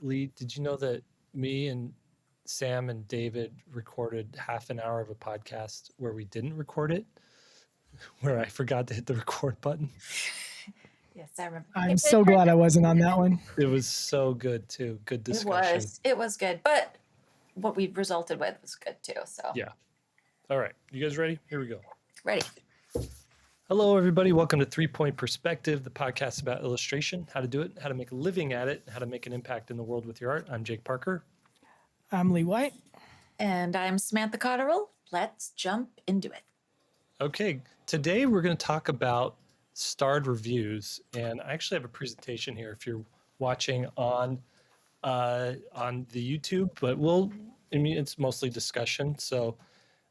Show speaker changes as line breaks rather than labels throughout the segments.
Lee, did you know that me and Sam and David recorded half an hour of a podcast where we didn't record it, where I forgot to hit the record button?
Yes, I remember.
I'm so glad I wasn't on that one.
It was so good too. Good discussion.
It was good, but what we resulted with was good too. So
Yeah. All right. You guys ready? Here we go.
ready.
Hello, everybody. Welcome to 3 Point Perspective, the podcast about illustration, how to do it, how to make a living at it, how to make an impact in the world with your art. I'm Jake Parker.
I'm Lee White.
And I'm Samantha Cotterill. Let's jump into it.
Okay. Today we're going to talk about starred reviews, and I actually have a presentation here if you're watching on the YouTube, but it's mostly discussion, so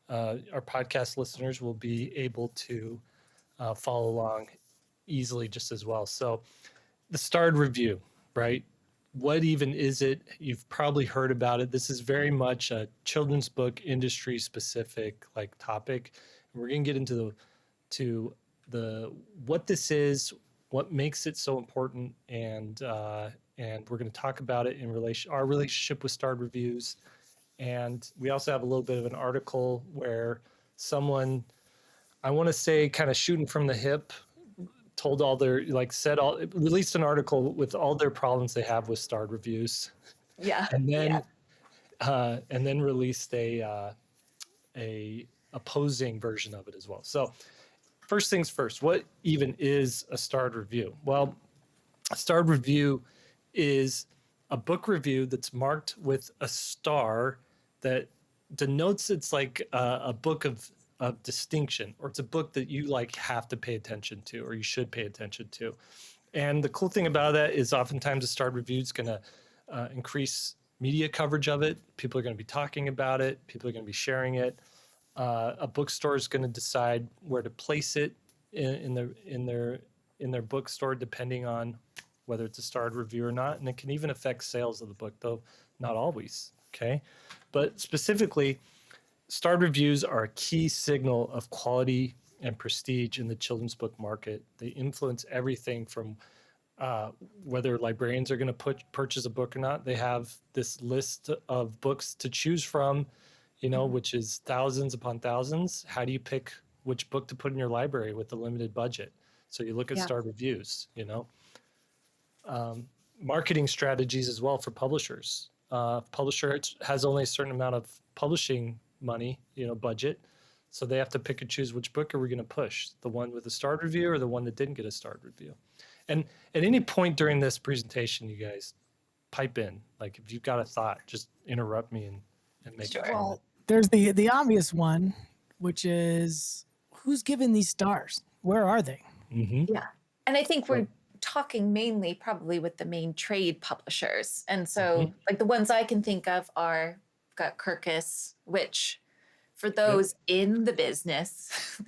our podcast listeners will be able to follow along easily just as well. So the starred review, right? What even is it? You've probably heard about it. This is very much a children's book industry specific topic. And we're going to get into the what this is, what makes it so important, and we're going to talk about it in our relationship with starred reviews. And we also have a little bit of an article where someone, I want to say kind of shooting from the hip, told all their, released an article with all their problems they have with starred reviews.
Yeah.
And then released a opposing version of it as well. So first things first, what even is a starred review? Well, a starred review is a book review that's marked with a star that denotes it's like a book of distinction, or it's a book that you have to pay attention to, or you should pay attention to. And the cool thing about that is oftentimes a starred review is going to increase media coverage of it. People are going to be talking about it. People are going to be sharing it. A bookstore is going to decide where to place it in their bookstore, depending on whether it's a starred review or not. And it can even affect sales of the book, though not always. Okay, but specifically, starred reviews are a key signal of quality and prestige in the children's book market. They influence everything from whether librarians are going to purchase a book or not. They have this list of books to choose from, which is thousands upon thousands. How do you pick which book to put in your library with a limited budget? So you look at starred reviews, marketing strategies as well for publishers. Publisher has only a certain amount of publishing money, budget. So they have to pick and choose which book are we going to push, the one with a starred review or the one that didn't get a starred review. And at any point during this presentation, you guys pipe in. If you've got a thought, just interrupt me and make it.
Well, there's the obvious one, which is who's given these stars? Where are they?
Mm-hmm.
Yeah. And I think we're talking mainly probably with the main trade publishers. And so the ones I can think of are got Kirkus, which for those in the business.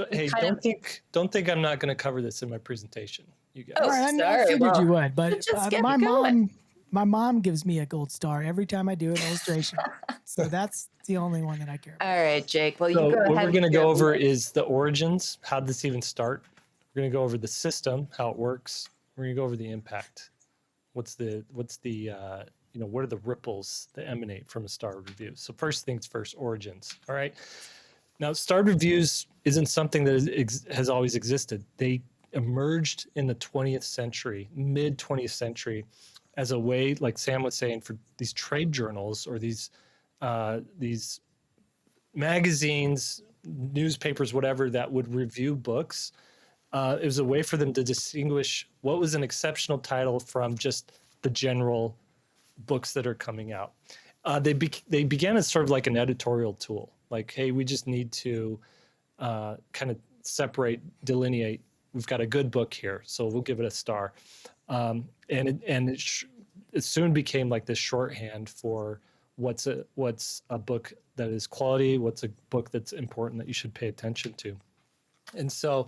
Hey, don't think I'm not going to cover this in my presentation, you guys.
All right, I figured you would, but my mom gives me a gold star every time I do an illustration. So that's the only one that I care about.
All right, Jake. Well,
so
you go ahead.
What we're going to go over is the origins. How did this even start? We're going to go over the system, how it works. We're going to go over the impact. What are the ripples that emanate from a starred review? So first things first, origins. All right. Now, starred reviews isn't something that has always existed. They emerged in the 20th century, mid 20th century, as a way, like Sam was saying, for these trade journals or these magazines, newspapers, whatever, that would review books. It was a way for them to distinguish what was an exceptional title from just the general books that are coming out. They began as sort of like an editorial tool. Hey, we just need to kind of delineate. We've got a good book here, so we'll give it a star. It soon became like this shorthand for what's a book that is quality, what's a book that's important that you should pay attention to. And so,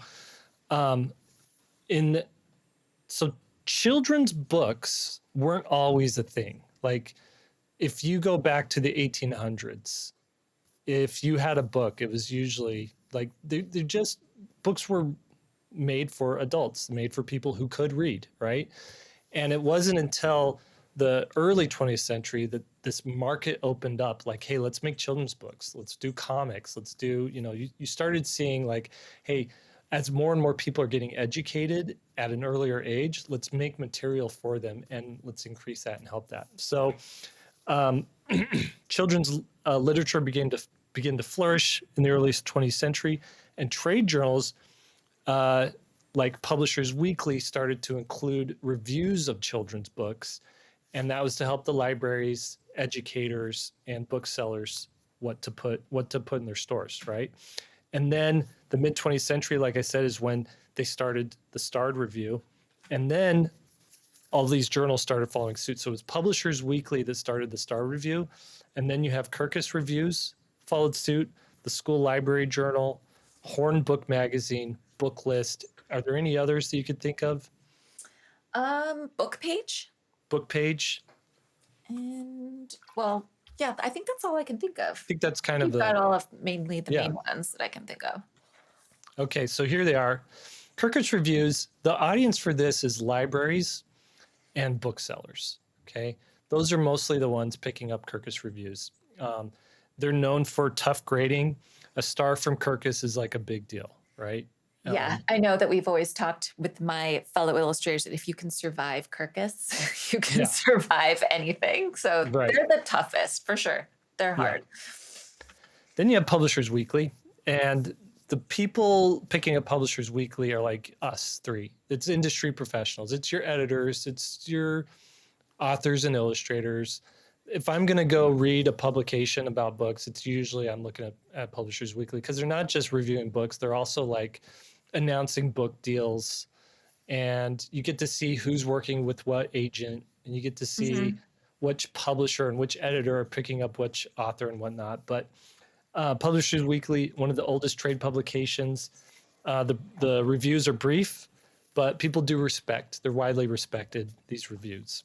children's books weren't always a thing. If you go back to the 1800s, if you had a book, it was usually books were made for adults, made for people who could read, right? And it wasn't until the early 20th century that this market opened up, like, hey, let's make children's books, let's do comics, let's do, you started seeing like, hey, as more and more people are getting educated at an earlier age, let's make material for them and let's increase that and help that. So children's literature began to flourish in the early 20th century, and trade journals like Publishers Weekly started to include reviews of children's books, and that was to help the libraries, educators, and booksellers what to put in their stores, right? And then the mid 20th century, like I said, is when they started the Starred Review, and then all these journals started following suit. So it was Publishers Weekly that started the Starred Review, and then you have Kirkus Reviews followed suit, the School Library Journal, Horn Book Magazine, Book List. Are there any others that you could think of?
Book Page.
Book Page.
And well, yeah, I think that's all I can think of.
I think that's kind of
got all of mainly the main ones that I can think of.
Okay, so here they are. Kirkus Reviews. The audience for this is libraries and booksellers. Okay, those are mostly the ones picking up Kirkus Reviews. They're known for tough grading. A star from Kirkus is like a big deal, right?
Yeah, I know that we've always talked with my fellow illustrators that if you can survive Kirkus, you can survive anything. So they're the toughest for sure. They're hard.
Then you have Publishers Weekly, and the people picking up Publishers Weekly are like us three. It's industry professionals. It's your editors. It's your authors and illustrators. If I'm going to go read a publication about books, it's usually I'm looking at Publishers Weekly, because they're not just reviewing books. They're also like announcing book deals, and you get to see who's working with what agent, and you get to see which publisher and which editor are picking up which author and whatnot. But Publishers Weekly, one of the oldest trade publications, the reviews are brief, but people do respect. They're widely respected, these reviews.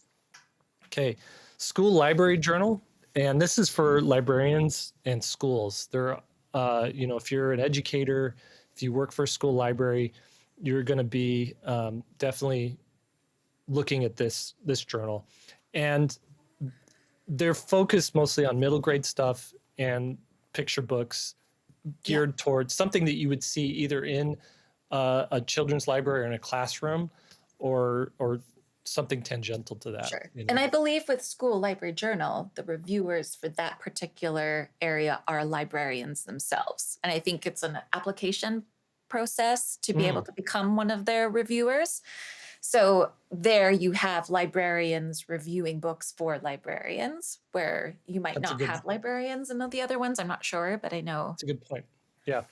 Okay, School Library Journal, and this is for librarians and schools. They're, if you're an educator, if you work for a school library, you're going to be definitely looking at this journal. And they're focused mostly on middle grade stuff and picture books geared towards something that you would see either in a children's library or in a classroom, or something tangential to that.
Sure. And I believe with School Library Journal, the reviewers for that particular area are librarians themselves. And I think it's an application process to be able to become one of their reviewers. So there you have librarians reviewing books for librarians, where you might not have librarians in the other ones. I'm not sure, but I know.
That's a good point. Yeah.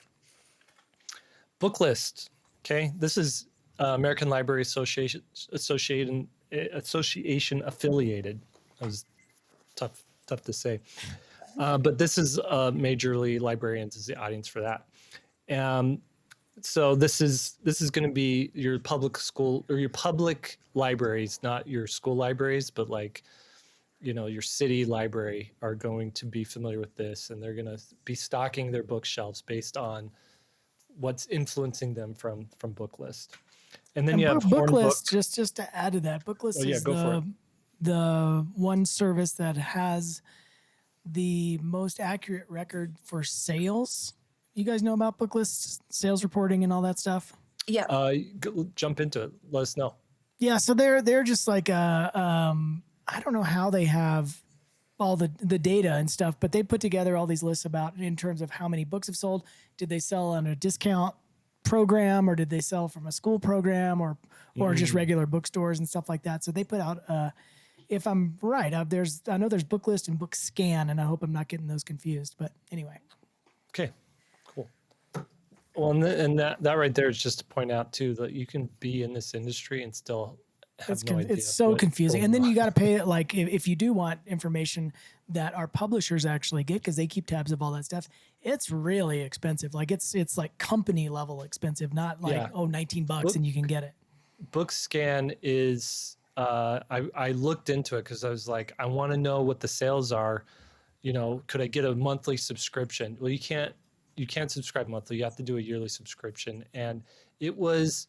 Book List. Okay. This is American Library Association affiliated. That was tough to say. But this is majorly librarians is the audience for that. So this is going to be your public school or your public libraries, not your school libraries, but like, your city library are going to be familiar with this, and they're going to be stocking their bookshelves based on what's influencing them from Book List. And then you have
Book List. Just to add to that, Book List is the one service that has the most accurate record for sales. You guys know about Book List, sales reporting, and all that stuff?
Yeah.
Jump into it. Let us know.
Yeah, so they're just like I don't know how they have all the data and stuff, but they put together all these lists about in terms of how many books have sold. Did they sell on a discount program, or did they sell from a school program, or just regular bookstores and stuff like that? So they put out, if I'm right, I know there's Book List and Book Scan, and I hope I'm not getting those confused. But anyway.
Okay, cool. Well, and that right there is just to point out too that you can be in this industry and still have no idea.
It's so confusing. And then you got to pay it, like if you do want information that our publishers actually get, because they keep tabs of all that stuff, it's really expensive. Like it's like company level expensive, not like $19 and you can get it.
Book Scan is I looked into it because I was like, I want to know what the sales are. Could I get a monthly subscription? Well, you can't subscribe monthly. You have to do a yearly subscription, and it was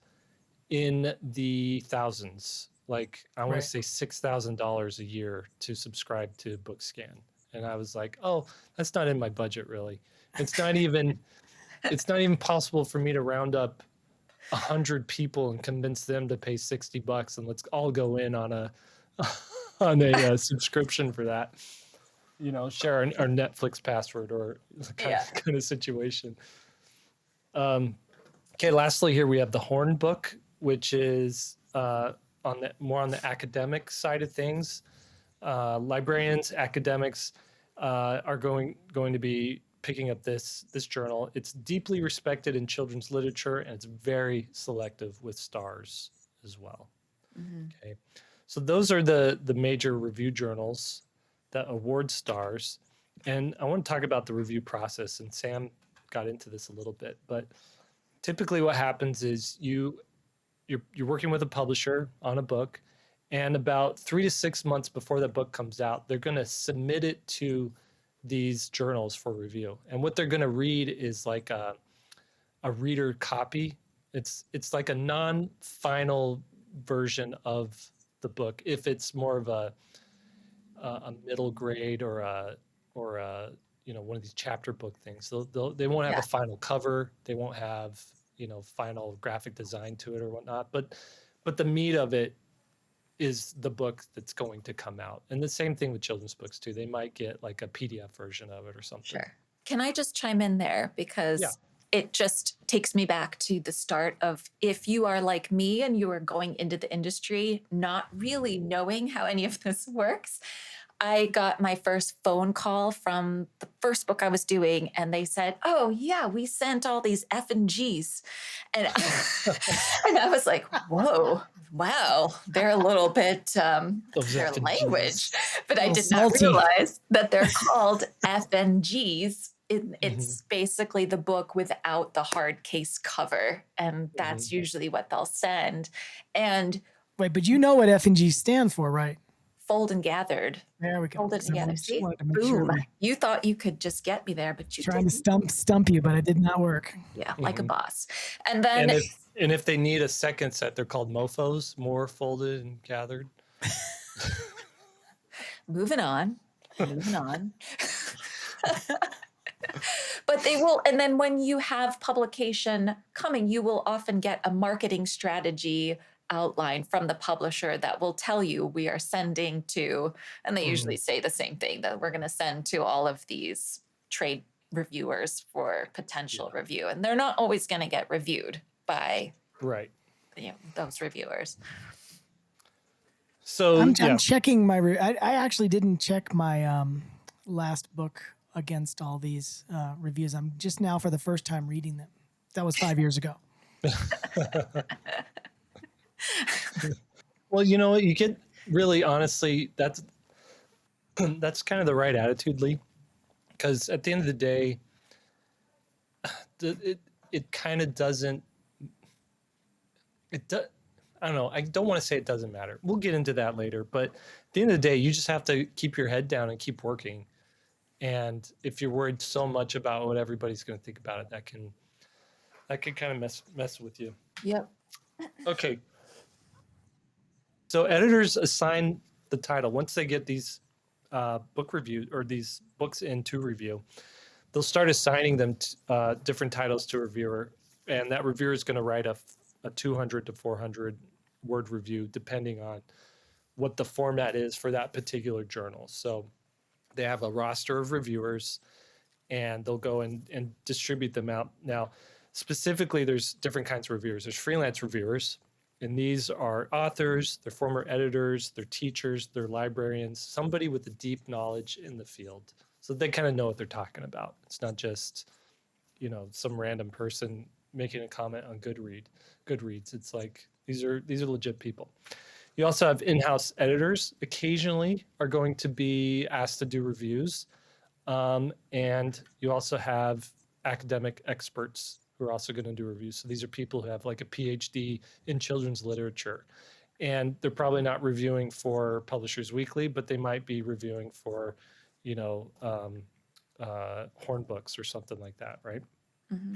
in the thousands like I want
Right.
to say $6,000 a year to subscribe to BookScan. And I was like, oh, that's not in my budget really. It's not even possible for me to round up 100 people and convince them to pay $60 and let's all go in on a subscription for that. Share our Netflix password or
Yeah.
kind of situation. Okay, lastly, here we have the Horn book, which is more on the academic side of things. Librarians, academics are going to be picking up this journal. It's deeply respected in children's literature, and it's very selective with stars as well. Okay, so those are the major review journals that award stars, and I want to talk about the review process. And Sam got into this a little bit, but typically what happens is you're working with a publisher on a book, and about 3 to 6 months before that book comes out, they're going to submit it to these journals for review. And what they're going to read is like a reader copy. It's like a non-final version of the book if it's more of a middle grade or a one of these chapter book things. They won't have
Yeah.
a final cover. They won't have final graphic design to it or whatnot. But the meat of it is the book that's going to come out. And the same thing with children's books too. They might get like a PDF version of it or something.
Sure. Can I just chime in there? Because
Yeah.
it just takes me back to the start of, if you are like me and you are going into the industry not really knowing how any of this works, I got my first phone call from the first book I was doing, and they said, "Oh yeah, we sent all these F and G's," and and I was like, "Whoa, wow, they're a little bit
Those
their
F and
language,"
Gs.
but I
Little
did not
salty.
realize that they're called F and G's. It's basically the book without the hard case cover, and that's usually what they'll send. And
Wait, but you know what F and G stand for, right?
fold and gathered.
There we go.
Hold it together.
Just
See?
wanted to make sure
Boom.
we-
You thought you could just get me there, but you
trying to
didn't.
stump you, but it did not work.
Yeah, like a boss. And then
And if they need a second set, they're called mofos, more folded and gathered.
moving on. But they will, and then when you have publication coming, you will often get a marketing strategy outline from the publisher that will tell you we are sending to, and they usually say the same thing, that we're going to send to all of these trade reviewers for potential review. And they're not always going to get reviewed by
Right.
those reviewers.
So
I'm checking my. I actually didn't check my last book against all these reviews. I'm just now for the first time reading them. That was 5 years ago.
Well, you get really honestly, that's kind of the right attitude, Lee, because at the end of the day, it kind of doesn't. I don't know. I don't want to say it doesn't matter. We'll get into that later. But at the end of the day, you just have to keep your head down and keep working. And if you're worried so much about what everybody's going to think about it, that can kind of mess with you.
Yep.
Okay. So editors assign the title. Once they get these book reviews or these books into review, they'll start assigning them different titles to a reviewer, and that reviewer is going to write a 200 to 400 word review depending on what the format is for that particular journal. So they have a roster of reviewers, and they'll go and distribute them out. Now, specifically, there's different kinds of reviewers. There's freelance reviewers, and these are authors, they're former editors, they're teachers, they're librarians, somebody with a deep knowledge in the field. So they kind of know what they're talking about. It's not just, some random person making a comment on Goodreads. It's like these are legit people. You also have in-house editors. Occasionally are going to be asked to do reviews. And you also have academic experts who are also going to do reviews. So these are people who have like a PhD in children's literature. And they're probably not reviewing for Publishers Weekly, but they might be reviewing for, Horn Books or something like that, right?
Mm-hmm.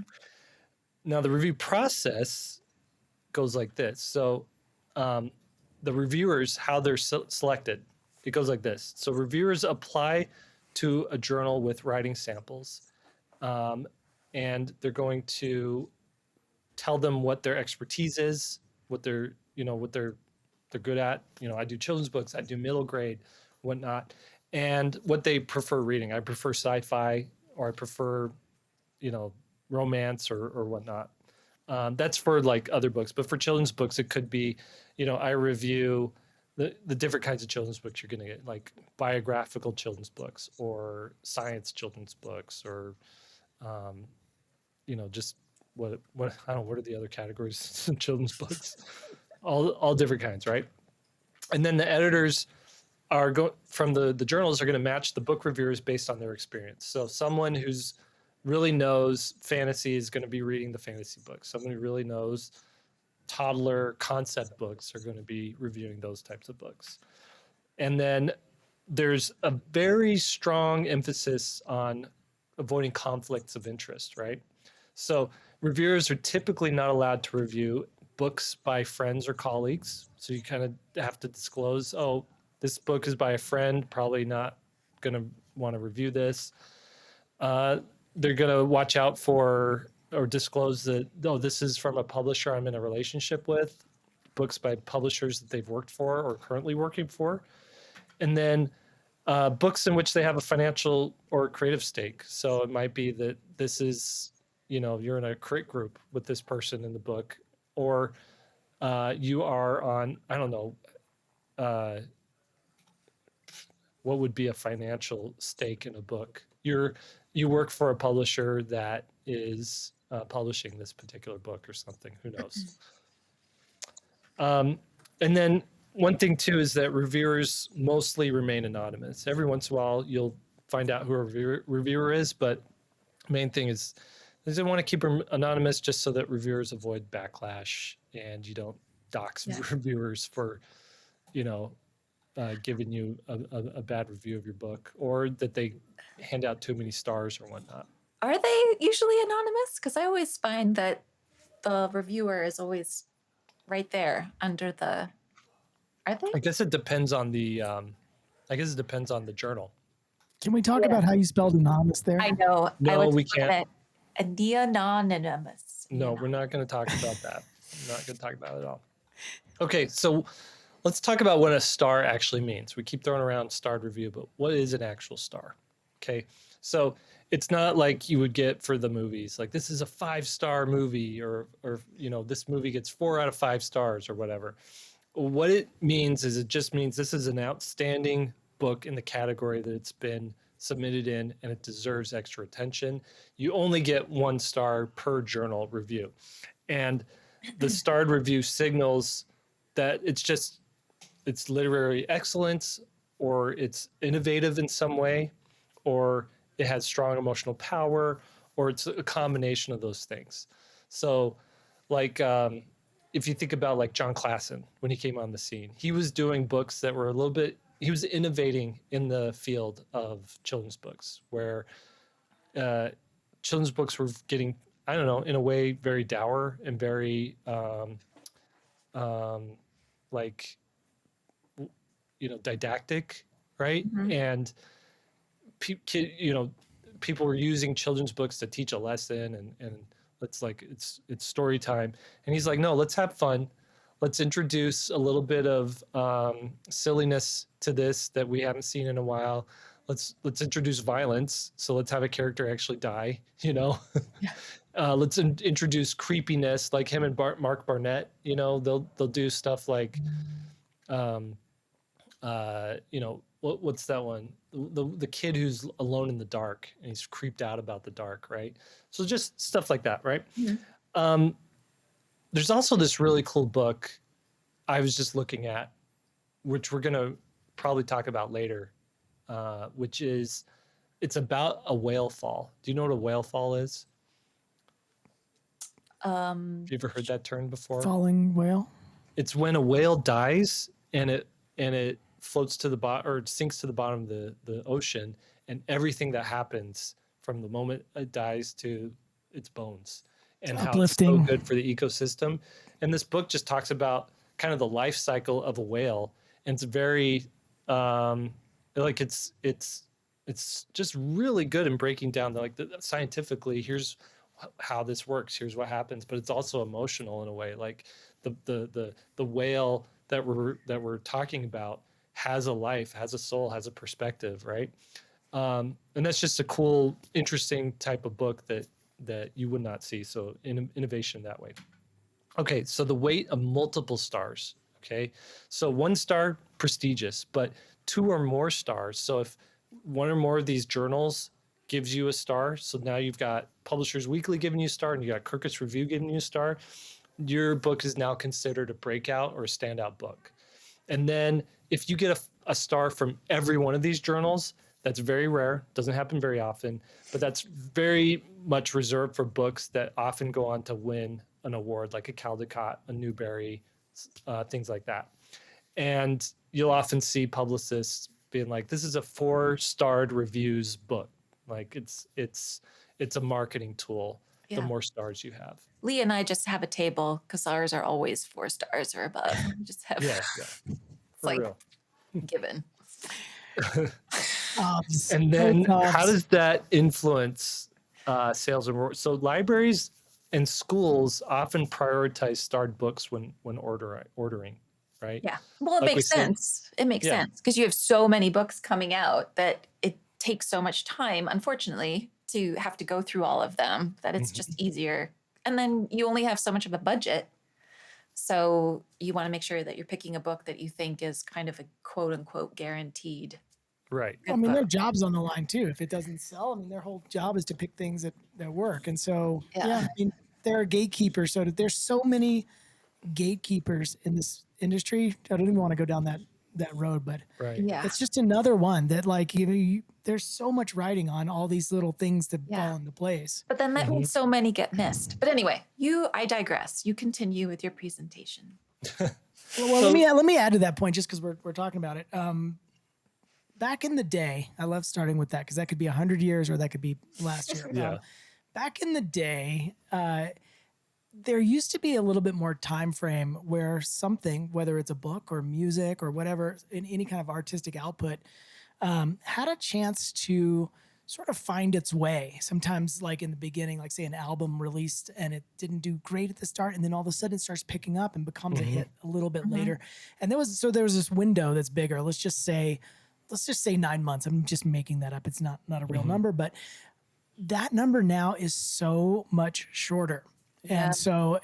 Now, the review process goes like this. So the reviewers, how they're selected, it goes like this. So reviewers apply to a journal with writing samples, and they're going to tell them what their expertise is, what they're, what they're good at. I do children's books, I do middle grade, whatnot, and what they prefer reading. I prefer sci-fi, or I prefer, romance or whatnot. That's for like other books, but for children's books, it could be, I review the different kinds of children's books you're going to get, like biographical children's books or science children's books, or, just what I don't know, what are the other categories in children's books? All different kinds, right? And then the editors are from the journals are going to match the book reviewers based on their experience. So someone who's really knows fantasy is going to be reading the fantasy books. Someone who really knows toddler concept books are going to be reviewing those types of books. And then there's a very strong emphasis on avoiding conflicts of interest, right? So reviewers are typically not allowed to review books by friends or colleagues. So you kind of have to disclose, oh, this book is by a friend, probably not going to want to review this. They're going to watch out for or disclose that, oh, this is from a publisher I'm in a relationship with, books by publishers that they've worked for or currently working for. And then books in which they have a financial or creative stake. So it might be that this is, you're in a crit group with this person in the book, or you are on, I don't know, what would be a financial stake in a book? You work for a publisher that is publishing this particular book or something. Who knows? And then one thing too is that reviewers mostly remain anonymous. Every once in a while, you'll find out who a reviewer is, but main thing is they want to keep them anonymous just so that reviewers avoid backlash and you don't dox reviewers for, giving you a bad review of your book, or that they hand out too many stars or whatnot.
Are they usually anonymous? Because I always find that the reviewer is always right there under the. Are they?
I guess it depends on the. Journal.
Can we talk about how you spelled anonymous there?
I know.
No, we can't.
Anonymous.
No, we're not going to talk about that. We're not going to talk about it at all. Okay, so let's talk about what a star actually means. We keep throwing around starred review, but what is an actual star? Okay, so it's not like you would get for the movies, like this is a 5-star movie, or this movie gets 4 out of 5 stars or whatever. What it means is, it just means this is an outstanding book in the category that it's been submitted in, and it deserves extra attention. You only get 1 star per journal review, and the starred review signals that it's literary excellence, or it's innovative in some way, or it has strong emotional power, or it's a combination of those things. So like, if you think about like John Klassen, when he came on the scene, he was doing books that were he was innovating in the field of children's books, where children's books were getting, I don't know, in a way, very dour and very didactic, right?
Mm-hmm.
And people were using children's books to teach a lesson, and it's story time. And he's like, no, let's have fun. Let's introduce a little bit of silliness to this that we haven't seen in a while. Let's introduce violence. So let's have a character actually die, Yeah. Let's introduce creepiness, like him and Mark Barnett. They'll do stuff like, what's that one? The kid who's alone in the dark and he's creeped out about the dark, right? So just stuff like that, right? Mm-hmm. There's also this really cool book I was just looking at, which we're going to probably talk about later, which is, it's about a whale fall. Do you know what a whale fall is? Have you ever heard that term before?
Falling whale?
It's when a whale dies and it floats to the bottom, or it sinks to the bottom of the ocean, and everything that happens from the moment it dies to its bones, and how it's so good for the ecosystem. And this book just talks about kind of the life cycle of a whale, and it's very like it's just really good in breaking down scientifically. Here's how this works. Here's what happens, but it's also emotional in a way. Like the whale that we're talking about has a life, has a soul, has a perspective, right? And that's just a cool, interesting type of book that you would not see. So innovation that way. Okay, so the weight of multiple stars. Okay, so 1 star, prestigious, but 2 or more stars. So if 1 or more of these journals gives you a star, so now you've got Publishers Weekly giving you a star, and you got Kirkus Review giving you a star, your book is now considered a breakout or a standout book. And then if you get a star from every one of these journals, that's very rare, doesn't happen very often, but that's very much reserved for books that often go on to win an award, like a Caldecott, a Newbery, things like that. And you'll often see publicists being like, this is a 4-starred reviews book. Like it's a marketing tool. The more stars you have.
Lee and I just have a table because ours are always 4 stars or above. We just have it's like
real.
given.
And then how does that influence sales and so libraries and schools often prioritize starred books when ordering, right?
Yeah. Well, it
Like
makes sense. It makes sense because you have so many books coming out that it takes so much time, unfortunately, to have to go through all of them that it's just easier. And then you only have so much of a budget. So you want to make sure that you're picking a book that you think is kind of a quote unquote guaranteed.
Right.
I mean, their job's on the line too. If it doesn't sell, I mean, their whole job is to pick things that work. And so, I mean, they're gatekeepers. So there's so many gatekeepers in this industry. I don't even want to go down that road, but it's just another one that like, there's so much writing on all these little things that fall into place.
But then that means so many get missed. But anyway, I digress. You continue with your presentation.
Well, let me add to that point just because we're talking about it. Back in the day, I love starting with that because that could be 100 years or that could be last year. Back in the day, there used to be a little bit more time frame where something, whether it's a book or music or whatever, in any kind of artistic output, had a chance to sort of find its way. Sometimes like in the beginning, like say an album released and it didn't do great at the start, and then all of a sudden it starts picking up and becomes a hit a little bit later. And there was this window that's bigger. Let's just say 9 months. I'm just making that up. It's not a real number, but that number now is so much shorter. Yeah. And so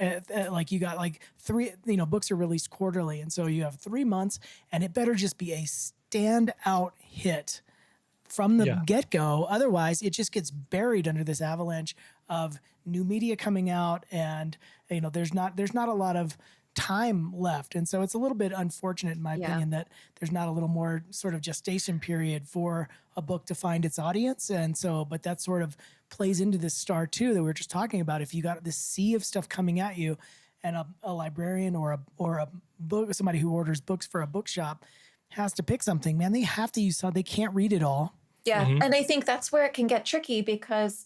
like you got like 3, books are released quarterly. And so you have 3 months and it better just be a standout hit from the get-go. Otherwise it just gets buried under this avalanche of new media coming out. And, there's not a lot of time left. And so it's a little bit unfortunate in my opinion that there's not a little more sort of gestation period for a book to find its audience. And so, but that sort of plays into this star too that we were just talking about. If you got this sea of stuff coming at you and a librarian or a book, somebody who orders books for a bookshop has to pick something, man, they have to use something. They can't read it all.
Yeah. And I think that's where it can get tricky because,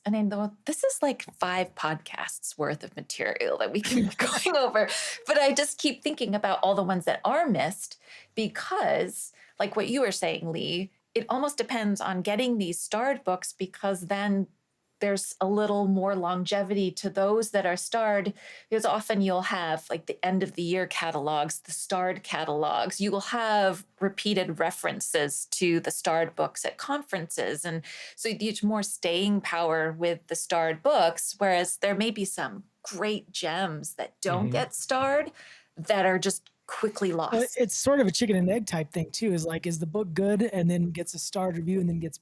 this is like 5 podcasts worth of material that we can be going over. But I just keep thinking about all the ones that are missed because, like what you were saying, Lee, it almost depends on getting these starred books because then there's a little more longevity to those that are starred because often you'll have like the end of the year catalogs, the starred catalogs. You will have repeated references to the starred books at conferences. And so there's more staying power with the starred books, whereas there may be some great gems that don't get starred that are just quickly lost.
It's sort of a chicken and egg type thing too, is the book good and then gets a starred review and then gets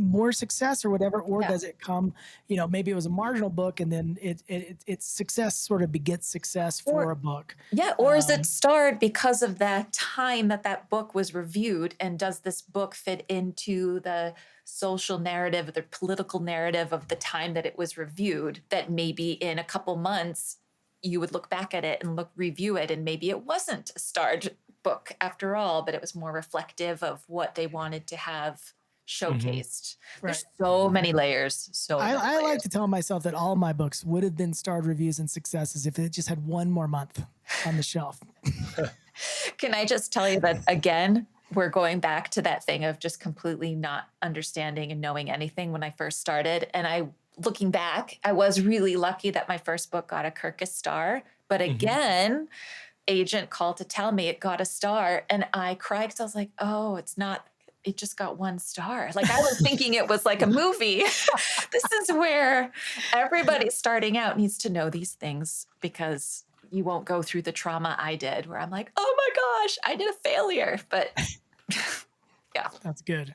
more success or whatever, or does it come, maybe it was a marginal book and then its success sort of begets success for a book.
Yeah. Or is it starred because of the time that book was reviewed? And does this book fit into the social narrative, the political narrative of the time that it was reviewed, that maybe in a couple months you would look back at it and review it. And maybe it wasn't a starred book after all, but it was more reflective of what they wanted to have showcased.
Right.
There's so many layers. So many
I like
layers.
to tell myself that all my books would have been starred reviews and successes if it just had one more month on the shelf.
Can I just tell you that again, we're going back to that thing of just completely not understanding and knowing anything when I first started. And looking back, I was really lucky that my first book got a Kirkus star. But again, agent called to tell me it got a star, and I cried because I was like, oh, it just got 1 star. Like I was thinking it was like a movie. This is where everybody starting out needs to know these things, because you won't go through the trauma I did where I'm like, oh my gosh, I did a failure. But yeah.
That's good.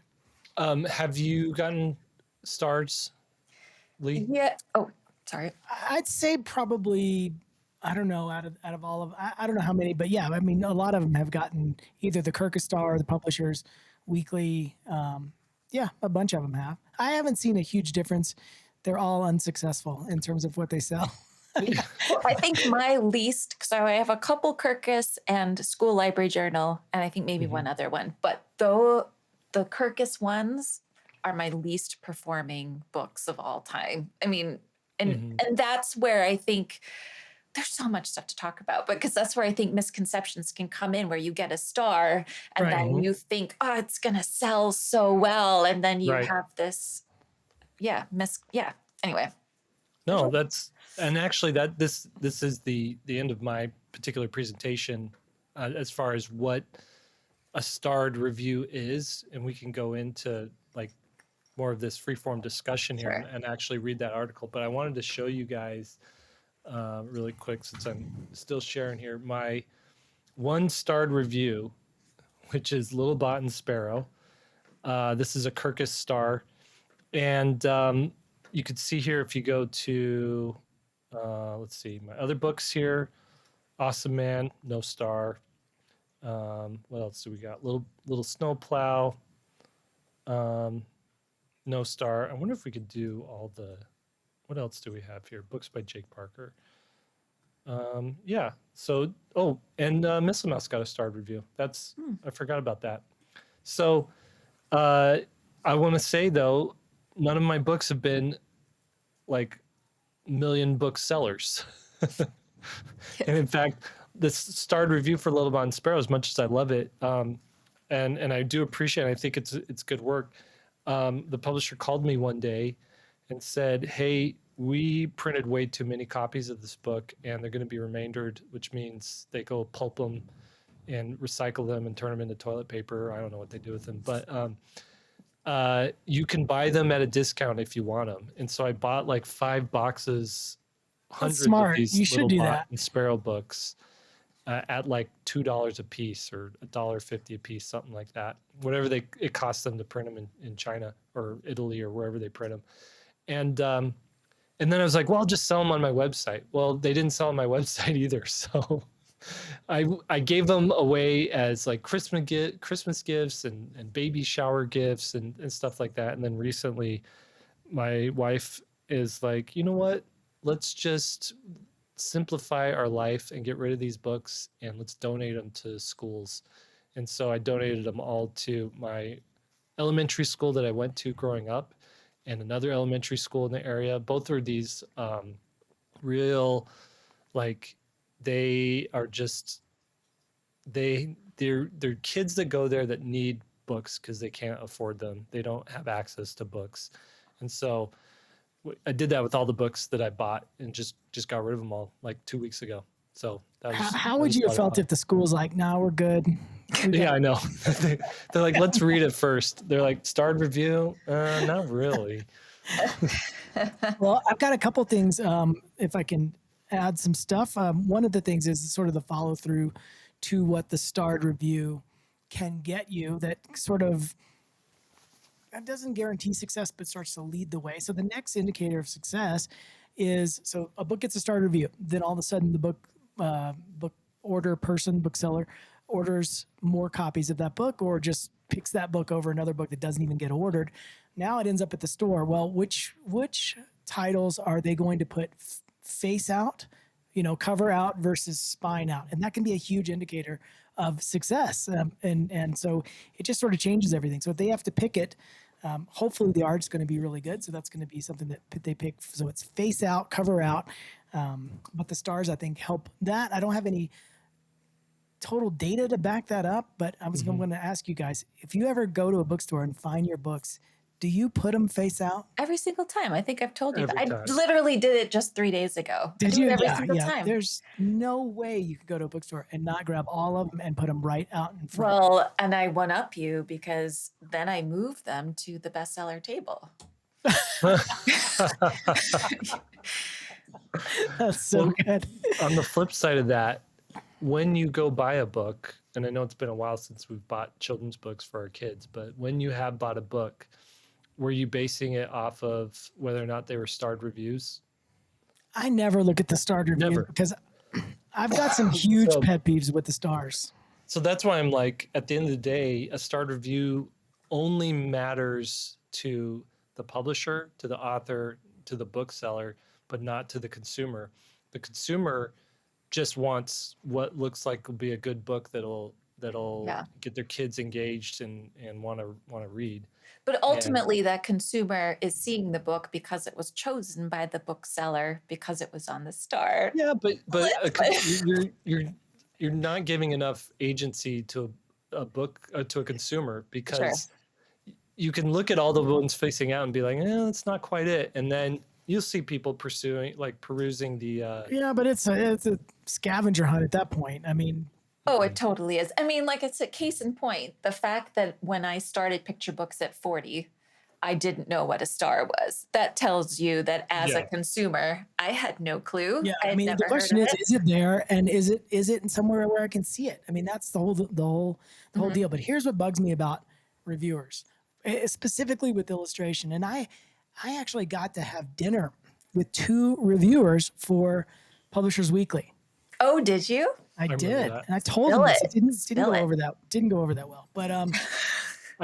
Have you gotten stars, Lee?
Yeah. Oh, sorry.
I'd say probably, I don't know, out of all of, I don't know how many, but yeah, I mean, a lot of them have gotten either the Kirkus Star or the Publishers Weekly. Yeah, a bunch of them have. I haven't seen a huge difference. They're all unsuccessful in terms of what they sell.
Well, I think my least, so I have a couple Kirkus and School Library Journal, and I think maybe one other one, but though the Kirkus ones are my least performing books of all time. I mean, and that's where I think there's so much stuff to talk about, because that's where I think misconceptions can come in, where you get a star and
Right.
then you think, oh, it's going to sell so well. And then you
Right.
have this, anyway.
No, and actually this is the end of my particular presentation as far as what a starred review is, and we can go into like more of this freeform discussion here
Sure.
and actually read that article. But I wanted to show you guys really quick, since I'm still sharing here, my 1 starred review, which is Little Bot and Sparrow. This is a Kirkus star, and you can see here if you go to let's see, my other books here, Awesome Man, no star. What else do we got? Little Snowplow, no star. I wonder if we could do all the, what else do we have here? Books by Jake Parker. Yeah. So, and Missile Mouse got a starred review. I forgot about that. So, I want to say though, none of my books have been like million book sellers. And in fact, this starred review for Little Bon Sparrow, as much as I love it, and I do appreciate it, I think it's good work. The publisher called me one day and said, hey, we printed way too many copies of this book, and they're going to be remaindered, which means they go pulp them and recycle them and turn them into toilet paper. I don't know what they do with them, but you can buy them at a discount if you want them. And so I bought like 5 boxes, hundreds
smart.
of these
You should
Little
do
Bot
that.
and Sparrow books at like $2 a piece or $1.50 a piece, something like that. Whatever it costs them to print them in China or Italy or wherever they print them. And then I was like, well, I'll just sell them on my website. Well, they didn't sell on my website either. So I gave them away as like Christmas gifts and baby shower gifts and stuff like that. And then recently my wife is like, you know what? Let's just simplify our life and get rid of these books, and let's donate them to schools. And so I donated them all to my elementary school that I went to growing up and another elementary school in the area. Both are these real, like, they are just, they're kids that go there that need books because they can't afford them. They don't have access to books. And so I did that with all the books that I bought and just got rid of them all like 2 weeks ago. So that was,
How would you have felt if the school's like, no, we're good?
Yeah, I know. They're like, let's read it first. They're like, starred review? Not really.
Well, I've got a couple things, if I can add some stuff. One of the things is sort of the follow through to what the starred review can get you, that sort of, that doesn't guarantee success, but starts to lead the way. So the next indicator of success is, so a book gets a starred review, then all of a sudden the bookseller orders more copies of that book, or just picks that book over another book that doesn't even get ordered. Now it ends up at the store. Well, which titles are they going to put face out, cover out versus spine out? And that can be a huge indicator of success. And so it just sort of changes everything. So if they have to pick it, Hopefully the art's going to be really good. So that's going to be something that they pick. So it's face out, cover out. But the stars, I think, help that. I don't have any total data to back that up, but I'm going to ask you guys, if you ever go to a bookstore and find your books, do you put them face out?
Every single time. I think I've told you that.
Every
I
time.
literally did it just 3 days ago. I
Did
do
you?
it every
Yeah,
single
yeah.
time.
There's no way you could go to a bookstore and not grab all of them and put them right out in front.
Well, and I one up you because then I moved them to the bestseller table.
That's so good.
On the flip side of that, when you go buy a book, and I know it's been a while since we've bought children's books for our kids, but when you have bought a book, were you basing it off of whether or not they were starred reviews?
I never look at the star review
Never.
because I've got some huge
So-
pet peeves with the stars.
So that's why I'm like, at the end of the day, a starred review only matters to the publisher, to the author, to the bookseller, but not to the consumer. The consumer just wants what looks like will be a good book that'll
Yeah.
get their kids engaged and want to read.
But ultimately, that consumer is seeing the book because it was chosen by the bookseller because it was on the star.
Yeah, but
Listen.
you're not giving enough agency to a book to a consumer, because you can look at all the ones facing out and be like, that's not quite it, and then you'll see people perusing the
Yeah, but it's a scavenger hunt at that point. I mean,
Oh, it totally is. I mean, like, it's a case in point. The fact that when I started picture books at 40, I didn't know what a star was. That tells you that as a
Yeah.
consumer, I had no clue.
yeah.
I
I
had
mean,
never
the
heard
question
of
is it there, and is it in somewhere where I can see it? I mean, that's the whole
Mhm.
deal. But here's what bugs me about reviewers, specifically with illustration. And I actually got to have dinner with 2 reviewers for Publishers Weekly.
Oh, did you?
I
remember
did,
that.
and I told
Spill
them this.
it.
It didn't
Spill
go
it.
over that. Didn't go over that well. But
I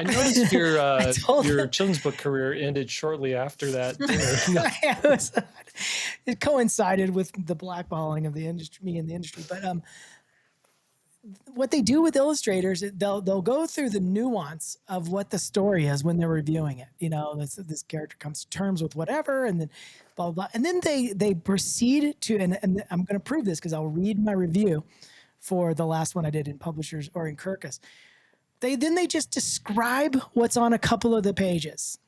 noticed
told
your
them-
children's book career ended shortly after that dinner.
it coincided with the blackballing of the industry, me in the industry. But what they do with illustrators, they'll go through the nuance of what the story is when they're reviewing it. You know, this character comes to terms with whatever, and then blah blah blah, and then they proceed to, and I'm going to prove this because I'll read my review for the last one I did in Publishers or in Kirkus. They just describe what's on a couple of the pages.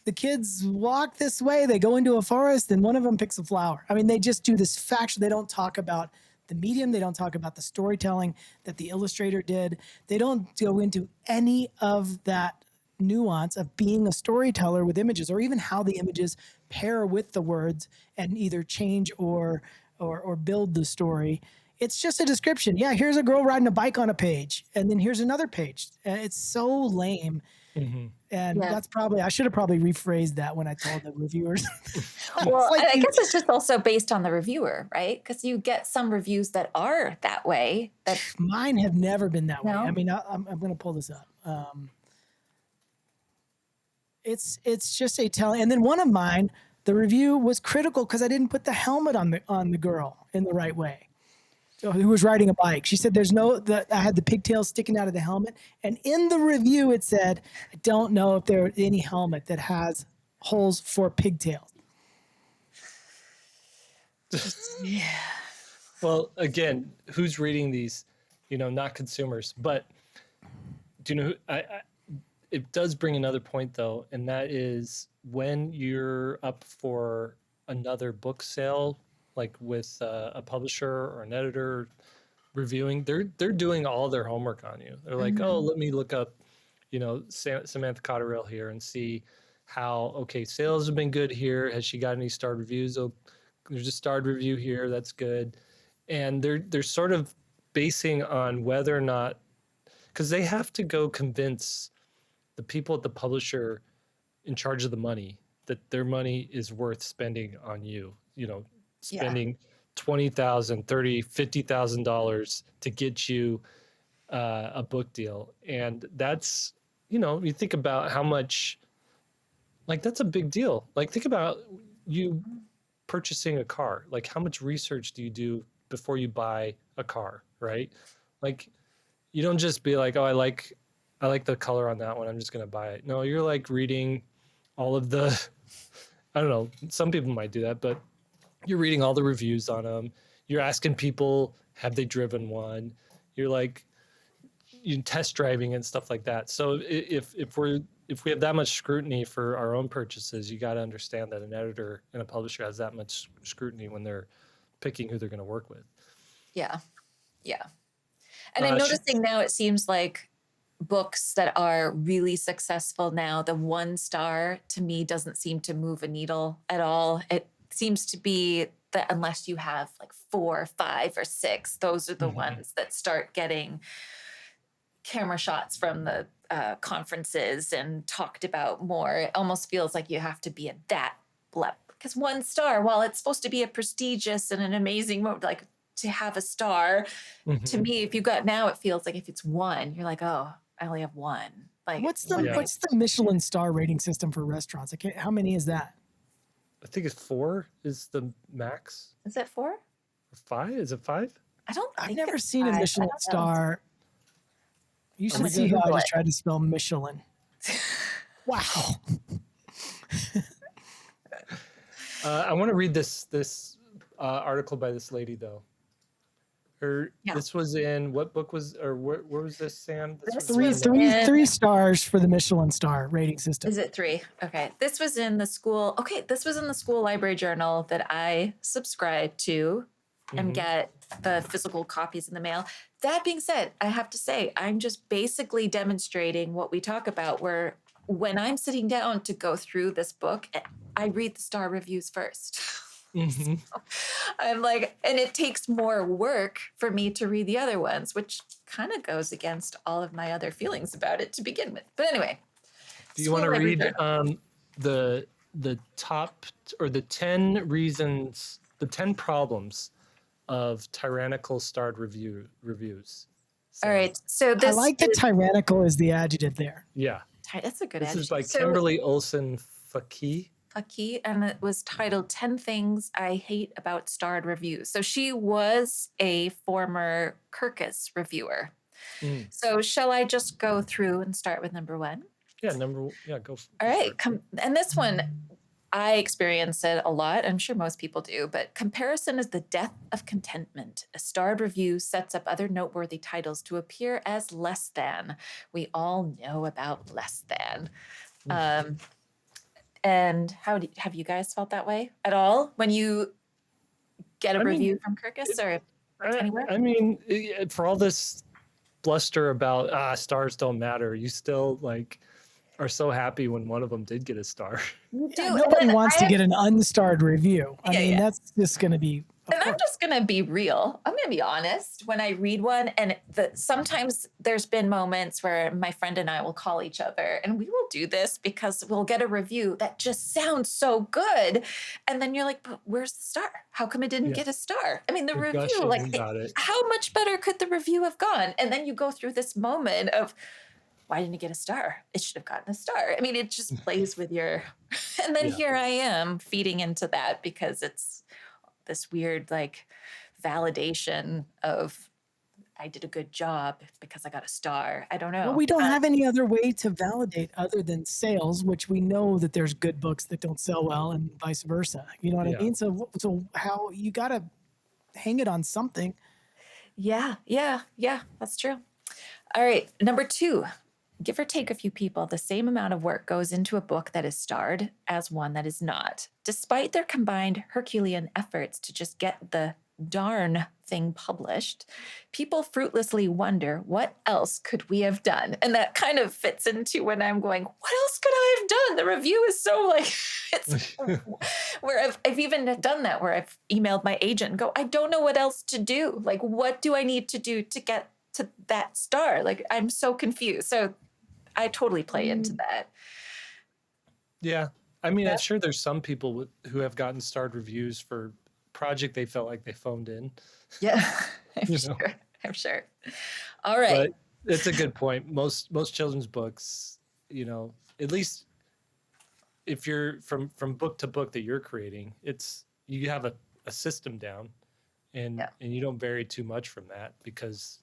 The kids walk this way, they go into a forest, and one of them picks a flower. I mean, they just do this factual. They don't talk about the medium. They don't talk about the storytelling that the illustrator did. They don't go into any of that nuance of being a storyteller with images, or even how the images pair with the words and either change or build the story. It's just a description. Yeah, here's a girl riding a bike on a page, and then here's another page. It's so lame.
Mhm.
And
Yeah.
that's probably, I should have probably rephrased that when I told the reviewers.
Well,
like
and I
you-
guess it's just also based on the reviewer, right? Because you get some reviews that are that way. That
Mine have never been that way.
No?
I mean, I'm going to pull this up. It's just a telling. And then one of mine, the review was critical because I didn't put the helmet on the girl in the right way. So who was riding a bike? She said, I had the pigtails sticking out of the helmet. And in the review, it said, I don't know if there's any helmet that has holes for pigtails.
Well, again, who's reading these? Not consumers. But do you know who? It does bring another point, though, and that is when you're up for another book sale, like with a publisher or an editor reviewing, they're doing all their homework on you. They're like, oh, let me look up, Samantha Cotterill here and see how, sales have been good here. Has she got any starred reviews? Oh, there's a starred review here. That's good. And they're sort of basing on whether or not, because they have to go convince the people at the publisher in charge of the money that their money is worth spending on you, spending $20,000, $30,000, $50,000 to get you a book deal. And that's, you think about how much, like, that's a big deal. Like, think about you purchasing a car. Like, how much research do you do before you buy a car, right? Like, you don't just be like, oh, I I like the color on that one. I'm just gonna buy it. No, you're like reading all of the. I don't know. Some people might do that, but you're reading all the reviews on them. You're asking people, have they driven one? You're like, you test driving and stuff like that. So if we have that much scrutiny for our own purchases, you got to understand that an editor and a publisher has that much scrutiny when they're picking who they're going to work with.
Yeah. Yeah. And I'm noticing now it seems like books that are really successful now, the 1-star to me doesn't seem to move a needle at all. It seems to be that unless you have like 4, 5, or 6, those are the ones that start getting camera shots from the conferences and talked about more. It almost feels like you have to be at that level, because 1 star, while it's supposed to be a prestigious and an amazing moment, like to have a star, to me, if you got now, it feels like if it's 1, you're like, oh, I only have 1. Like,
what's the Michelin star rating system for restaurants? How many is that?
I think it's 4 is the max.
Is it 4
or 5? Is it 5?
I've never seen a Michelin star. You should see how I just tried to spell Michelin. Wow.
I want to read this article by this lady though. This was in what book was, or where was this, Sam?
Three stars for the Michelin star rating system.
Is it 3? Okay. This was in the school. Okay. This was in the school library journal that I subscribe to and get the physical copies in the mail. That being said, I have to say, I'm just basically demonstrating what we talk about, where when I'm sitting down to go through this book, I read the star reviews first. So I'm like, and it takes more work for me to read the other ones, which kind of goes against all of my other feelings about it to begin with. But anyway.
Do you want to read the top, or the 10 reasons, the 10 problems of tyrannical starred reviews?
All right. So this,
I like that tyrannical is the adjective there.
Yeah.
That's a good
This
adjective.
is by Kimberly Olson Faki.
And it was titled 10 Things I Hate About Starred Reviews. So she was a former Kirkus reviewer. So shall I just go through and start with number 1?
Yeah, go.
All right. And this one, I experience it a lot. I'm sure most people do, but comparison is the death of contentment. A starred review sets up other noteworthy titles to appear as less than. We all know about less than. And have you guys felt that way at all when you get a review from Kirkus or anywhere?
I mean, for all this bluster about stars don't matter, you still like are so happy when one of them did get a star.
Nobody wants to get an unstarred review. I mean, that's just going to be.
And I'm just going to be real. I'm going to be honest. When I read one, and sometimes there's been moments where my friend and I will call each other, and we will do this because we'll get a review that just sounds so good. And then you're like, but where's the star? How come it didn't get a star? I mean, the review, like, how much better could the review have gone? And then you go through this moment of, why didn't it get a star? It should have gotten a star. I mean, it just plays with your, and then here I am feeding into that because it's this weird like validation of I did a good job because I got a star. I don't know.
Well, we don't have any other way to validate other than sales, which we know that there's good books that don't sell well and vice versa. You know what I mean? So how you got to hang it on something.
Yeah, that's true. All right, number 2. Give or take a few people, the same amount of work goes into a book that is starred as one that is not. Despite their combined Herculean efforts to just get the darn thing published, people fruitlessly wonder, what else could we have done? And that kind of fits into when I'm going, what else could I have done? The review is so like, it's where I've even done that, where I've emailed my agent and go, I don't know what else to do. Like, what do I need to do to get to that star? Like, I'm so confused. So I totally play into that.
Yeah. I mean, I'm sure there's some people who have gotten starred reviews for project they felt like they phoned in.
Yeah, I'm sure. All right.
But it's a good point. Most children's books, at least if you're from book to book that you're creating, you have a system down and you don't vary too much from that because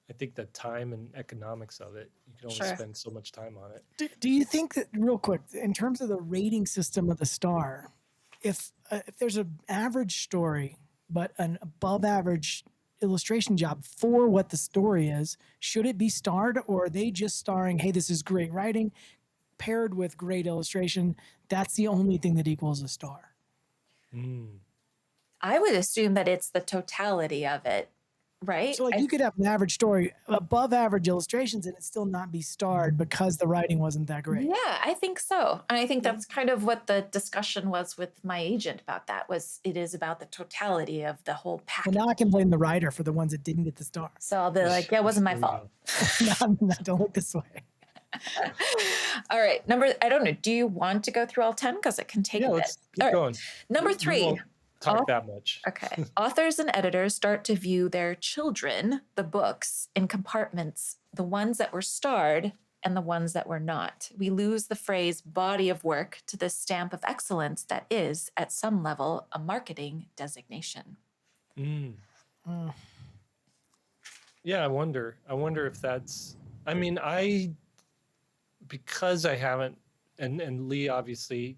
I think the time and economics of it, you can only
Sure.
spend so much time on it.
Do you think that, real quick, in terms of the rating system of the star, if there's an average story but an above average illustration job for what the story is, should it be starred, or are they just starring, hey, this is great writing paired with great illustration? That's the only thing that equals a star.
Mm.
I would assume that it's the totality of it, right?
So like you could have an average story, above average illustrations, and it still not be starred because the writing wasn't that great.
Yeah, I think so. And I think that's kind of what the discussion was with my agent about that, was it is about the totality of the whole
Well,
package.
now I can blame the writer for the ones that didn't get the star.
So I'll be like, yeah, it wasn't my
There you
fault.
go.
No, don't look this way.
All right. I don't know. Do you want to go through all 10? Because it can take
Yeah,
a bit.
let's keep
All right.
going.
Number
We
3.
won't talk
Auth-
that much.
Okay. Authors and editors start to view their children, the books, in compartments, the ones that were starred and the ones that were not. We lose the phrase body of work to the stamp of excellence that is, at some level, a marketing designation.
Mm. Yeah, I wonder if that's, I mean, because I haven't, and Lee obviously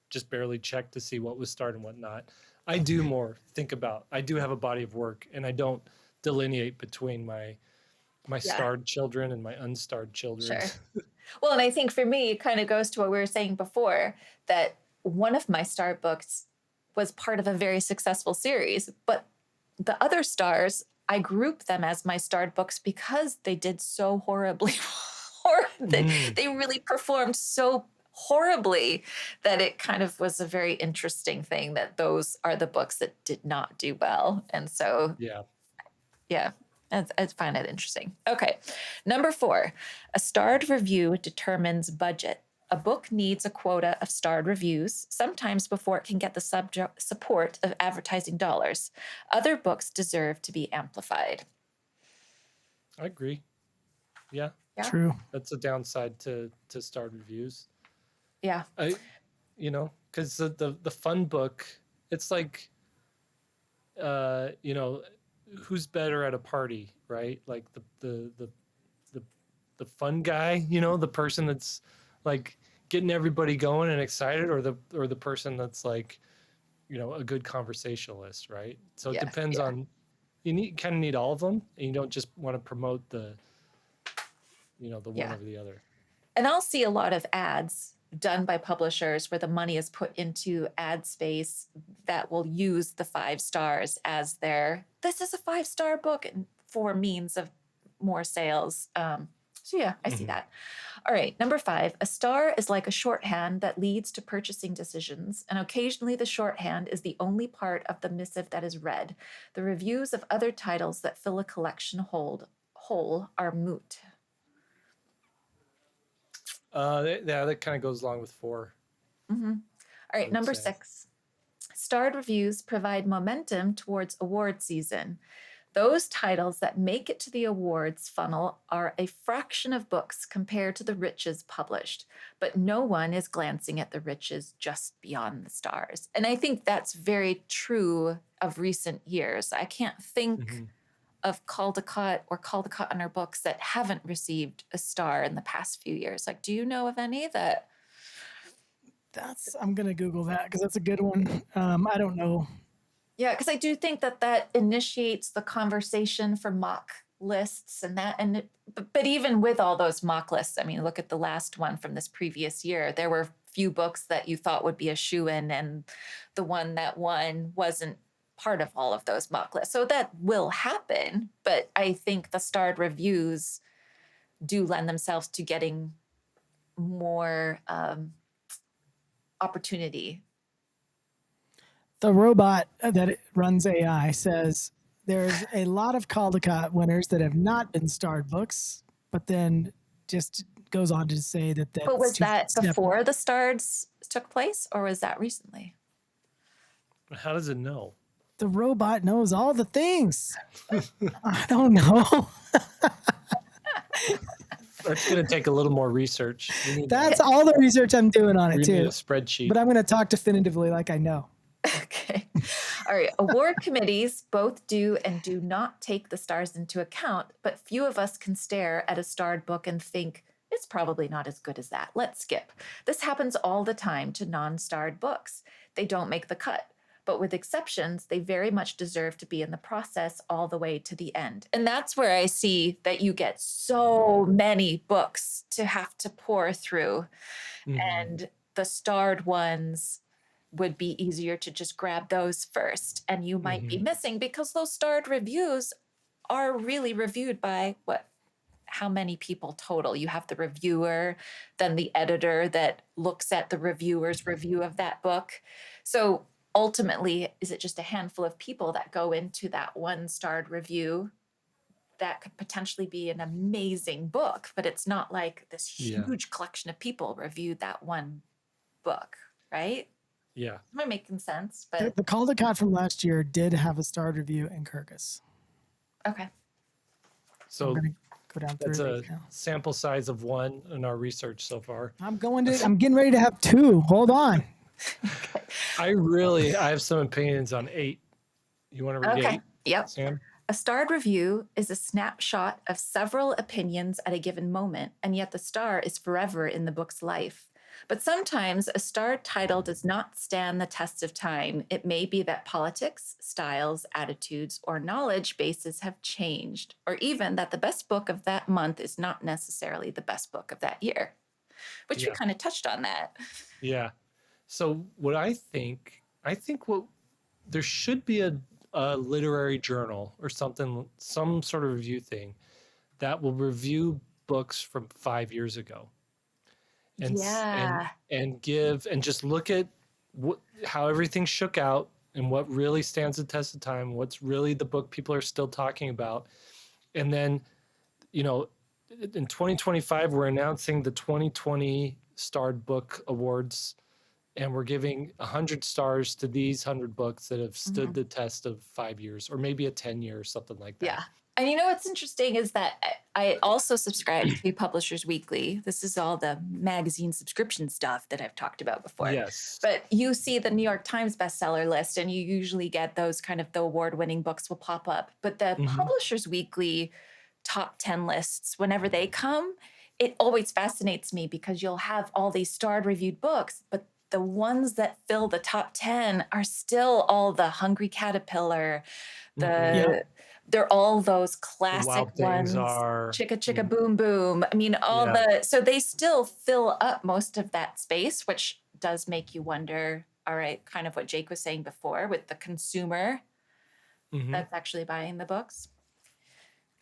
just barely checked to see what was starred and what not. I do more think about, I do have a body of work, and I don't delineate between my starred children and my unstarred children.
Sure. Well, and I think for me, it kind of goes to what we were saying before, that one of my star books was part of a very successful series, but the other stars, I group them as my starred books because they did so horribly. They really performed so horribly that it kind of was a very interesting thing that those are the books that did not do well. And so,
Yeah.
I find it interesting. Okay. Number 4, a starred review determines budget. A book needs a quota of starred reviews, sometimes before it can get the support of advertising dollars. Other books deserve to be amplified.
I agree. Yeah.
True.
That's a downside to starred reviews.
Yeah.
Because the fun book, it's like, who's better at a party, right? Like the fun guy, the person that's like getting everybody going and excited, or the person that's like, a good conversationalist, right? So it depends on, you kind of need all of them, and you don't just want to promote the one over the other.
And I'll see a lot of ads done by publishers where the money is put into ad space that will use the 5 stars as this is a 5-star book, and for means of more sales. So yeah, I see that. All right, number 5, a star is like a shorthand that leads to purchasing decisions, and occasionally the shorthand is the only part of the missive that is read. The reviews of other titles that fill a collection whole are moot.
That kind of goes along with 4.
Mm-hmm. All right, number 6. Starred reviews provide momentum towards award season. Those titles that make it to the awards funnel are a fraction of books compared to the riches published, but no one is glancing at the riches just beyond the stars. And I think that's very true of recent years. I can't think of Caldecott or Caldecott on our books that haven't received a star in the past few years. Like, do you know of any that?
I'm going to Google that because that's a good one. I don't know.
Yeah, because I do think that initiates the conversation for mock lists but even with all those mock lists, I mean, look at the last one from this previous year. There were few books that you thought would be a shoo-in, and the one that won wasn't part of all of those mock lists. So that will happen, but I think the starred reviews do lend themselves to getting more opportunity.
The robot that runs AI says there's a lot of Caldecott winners that have not been starred books, but then just goes on to say that.
But was that before the stars took place, or was that recently?
How does it know?
The robot knows all the things. I don't know.
That's going to take a little more research.
That's all the research I'm doing on it,
We
too.
need a spreadsheet.
But I'm going to talk definitively like I know.
Okay. All right. Award committees both do and do not take the stars into account, but few of us can stare at a starred book and think, it's probably not as good as that. Let's skip. This happens all the time to non starred books. They don't make the cut. But with exceptions, they very much deserve to be in the process all the way to the end. And that's where I see that you get so many books to have to pour through.
Mhm.
And the starred ones would be easier to just grab those first. And you might be
Mhm.
missing because those starred reviews are really reviewed by what? How many people total? You have the reviewer, then the editor that looks at the reviewer's review of that book. So ultimately, is it just a handful of people that go into that one starred review that could potentially be an amazing book, but it's not like this
Yeah.
huge collection of people reviewed that one book, right?
Yeah.
Am I making sense?
The,
But
the Caldecott from last year did have a starred review in Kirkus.
okay.
So I'm
So
going to go down through
that's a
these now.
sample size of one in our research so far.
I'm getting ready to have two. Hold on.
I have some opinions on 8. You want to read
Okay.
8,
Yep.
Sam?
A starred review is a snapshot of several opinions at a given moment, and yet the star is forever in the book's life. But sometimes a starred title does not stand the test of time. It may be that politics, styles, attitudes, or knowledge bases have changed, or even that the best book of that month is not necessarily the best book of that year, which we
Yeah.
kind of touched on that.
Yeah. So what I think what there should be a literary journal or something, some sort of review thing that will review books from 5 years ago and
Yeah.
and give and just look at how everything shook out and what really stands the test of time, what's really the book people are still talking about. And then, you know, in 2025, we're announcing the 2020 Starred Book Awards, and we're giving 100 stars to these 100 books that have stood
Mhm.
the test of 5 years or maybe a 10 year or something like that.
Yeah. And you know what's interesting is that I also subscribe to Publishers Weekly. This is all the magazine subscription stuff that I've talked about before.
Yes.
But you see the New York Times bestseller list, and you usually get those kind of the award-winning books will pop up. But the
Mhm.
Publishers Weekly top 10 lists, whenever they come, it always fascinates me because you'll have all these starred reviewed books, but the ones that fill the top 10 are still all the Hungry Caterpillar,
Mhm.
Yeah.
they're all those
The
classic
Wild Things
ones.
are.
Chicka chicka boom boom. I mean, all
Yeah.
so they still fill up most of that space, which does make you wonder, all right, kind of what Jake was saying before with the consumer
Mhm.
that's actually buying the books.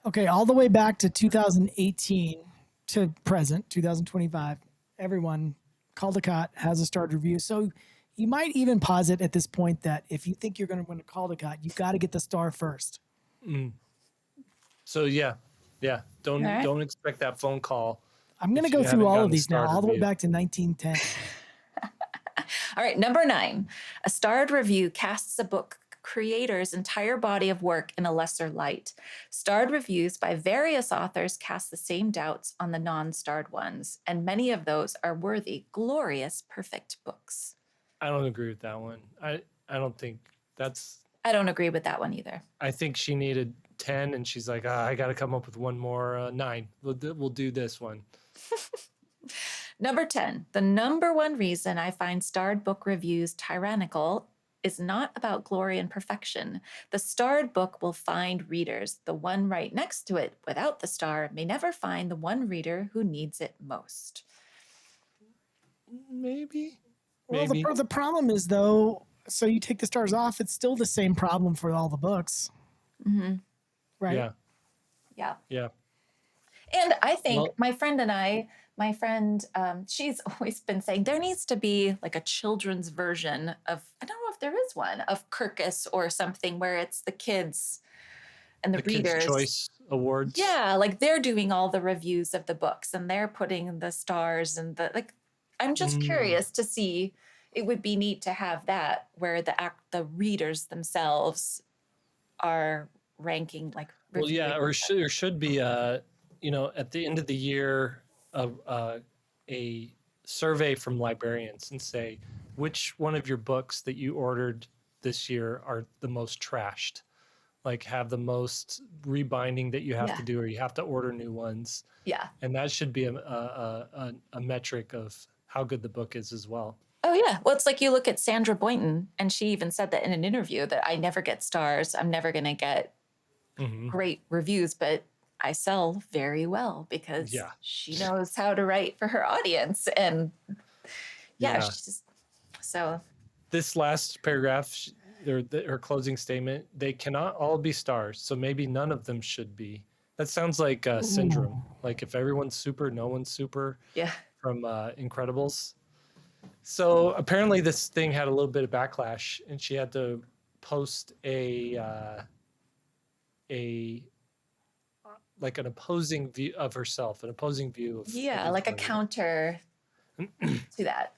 Okay, all the way back to 2018 to present, 2025, everyone, Caldecott has a starred review. So you might even posit at this point that if you think you're going to win a Caldecott, you got to get the star first.
Mm. So yeah.
All right.
Don't expect that phone call.
I'm going to
if
go
you
through
haven't
all
gotten
of
a
these now,
starred
all the way
review.
back to 1910.
All right, number 9. A starred review casts a book creator's entire body of work in a lesser light. Starred reviews by various authors cast the same doubts on the non-starred ones, and many of those are worthy, glorious, perfect books.
I don't agree with that one. I don't think that's.
I don't agree with that one either.
I think she needed 10, and she's like, I got to come up with one more 9. We'll do this one.
Number 10, the number one reason I find starred book reviews tyrannical is not about glory and perfection. The starred book will find readers. The one right next to it without the star may never find the one reader who needs it most.
Maybe.
Well,
Maybe.
the problem is, though, so you take the stars off, it's still the same problem for all the books,
Mm-hmm.
right?
Yeah.
Yeah.
Yeah.
And I think
Well,
my friend, she's always been saying there needs to be like a children's version of, I don't know if there is one, of Kirkus or something where it's the kids and the
the Kids'
readers.
Choice Awards.
Yeah, like they're doing all the reviews of the books and they're putting the stars and the like. I'm just curious to see. It would be neat to have that where the readers themselves are ranking like
Well, yeah,
reviewing.
or there should be at the end of the year, a survey from librarians and say, which one of your books that you ordered this year are the most trashed, like have the most rebinding that you have
Yeah.
to do, or you have to order new ones.
Yeah.
And that should be a metric of how good the book is as well.
Oh yeah. Well, it's like you look at Sandra Boynton, and she even said that in an interview that I never get stars. I'm never going to get
Mm-hmm.
great reviews, but I sell very well because
Yeah.
she knows how to write for her audience. And yeah,
Yeah.
she's just so.
This last paragraph, her closing statement, they cannot all be stars, so maybe none of them should be. That sounds like a syndrome. Like if everyone's super, no one's super,
Yeah.
from Incredibles. So apparently this thing had a little bit of backlash, and she had to post like an opposing view of herself, an opposing view of
Yeah,
each
like a
one of them.
counter to that.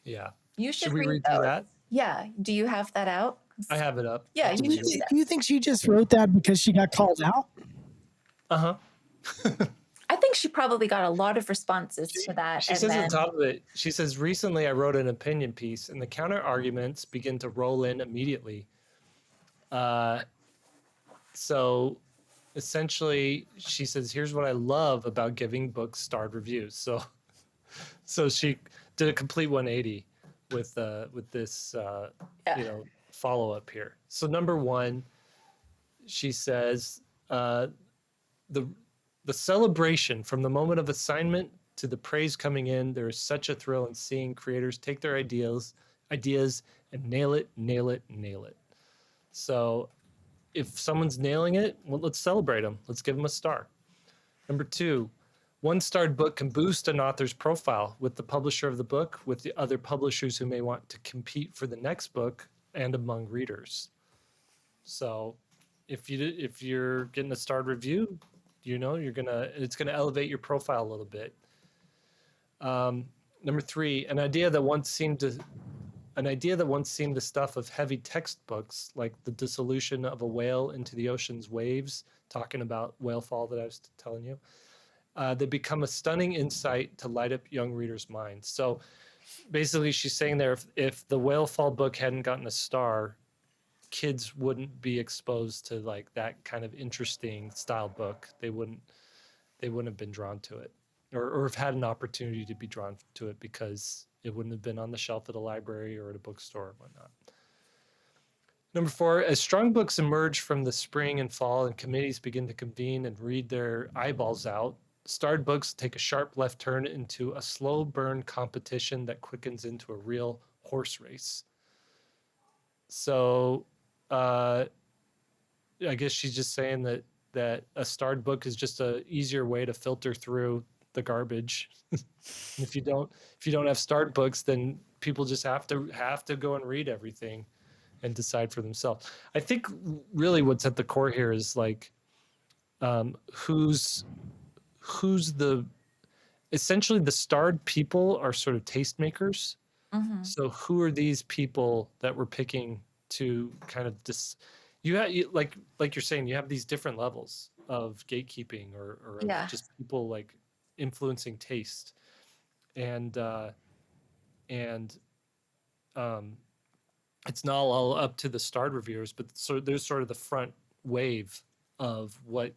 Yeah.
You should
we read through
those.
that?
Yeah. Do you have that out?
I have it up.
Yeah,
I can
you
read
should
it.
do that.
Do you think she just wrote that because she got called out?
Uh-huh.
I think she probably got a lot of responses to that.
She
and
says
then,
at the top of it, she says, recently I wrote an opinion piece and the counter arguments begin to roll in immediately. So essentially she says, here's what I love about giving books starred reviews. So she did a complete 180 with this,
yeah.
follow-up here. So number one, she says, the celebration from the moment of assignment to the praise coming in, there is such a thrill in seeing creators take their ideas and nail it. So if someone's nailing it, well, let's celebrate them. Let's give them a star. Number two, one-starred book can boost an author's profile with the publisher of the book, with the other publishers who may want to compete for the next book, and among readers. So if you're getting a starred review, it's gonna elevate your profile a little bit. Number three, an idea that once seemed the stuff of heavy textbooks, like the dissolution of a whale into the ocean's waves, talking about whale fall that I was telling you, they become a stunning insight to light up young readers' minds. So basically she's saying there, if the whale fall book hadn't gotten a star, kids wouldn't be exposed to like that kind of interesting style book. They wouldn't have been drawn to it, or have had an opportunity to be drawn to it because it wouldn't have been on the shelf at a library or at a bookstore or whatnot. Number four, as strong books emerge from the spring and fall and committees begin to convene and read their eyeballs out, starred books take a sharp left turn into a slow burn competition that quickens into a real horse race. So I guess she's just saying that a starred book is just a easier way to filter through the garbage. If you don't have starred books, then people just have to go and read everything and decide for themselves. I think really what's at the core here is like who's essentially the starred people are sort of tastemakers.
Mm-hmm.
So who are these people that we're picking to kind of like you're saying, you have these different levels of gatekeeping or
Yeah.
just people like influencing taste, and it's not all up to the starred reviewers, but there's sort of the front wave of what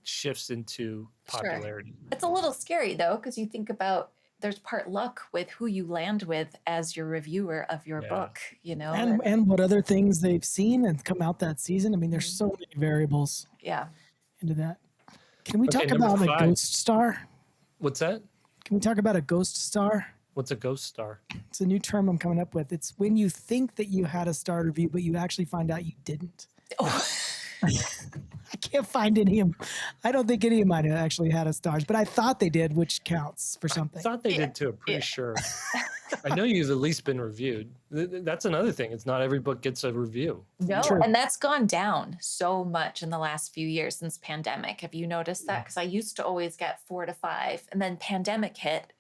shifts into popularity.
It's a little scary though, because you think about there's part luck with who you land with as your reviewer of your
Yeah.
book,
And what other things they've seen and come out that season. I mean, there's so many variables
yeah.
into that. Can we
Okay,
talk
number
about a
5.
ghost star?
What's that?
Can we talk about a ghost star?
What's a ghost star?
It's a new term I'm coming up with. It's when you think that you had a star review, but you actually find out you didn't.
Oh.
I can't find any of them. I don't think any of mine actually had a stars, but I thought they did, which counts for something.
I thought they did too. I'm pretty sure. I know you've at least been reviewed. That's another thing. It's not every book gets a review.
No,
True.
and that's gone down so much in the last few years since pandemic. Have you noticed that? Because I used to always get 4 to 5, and then pandemic hit,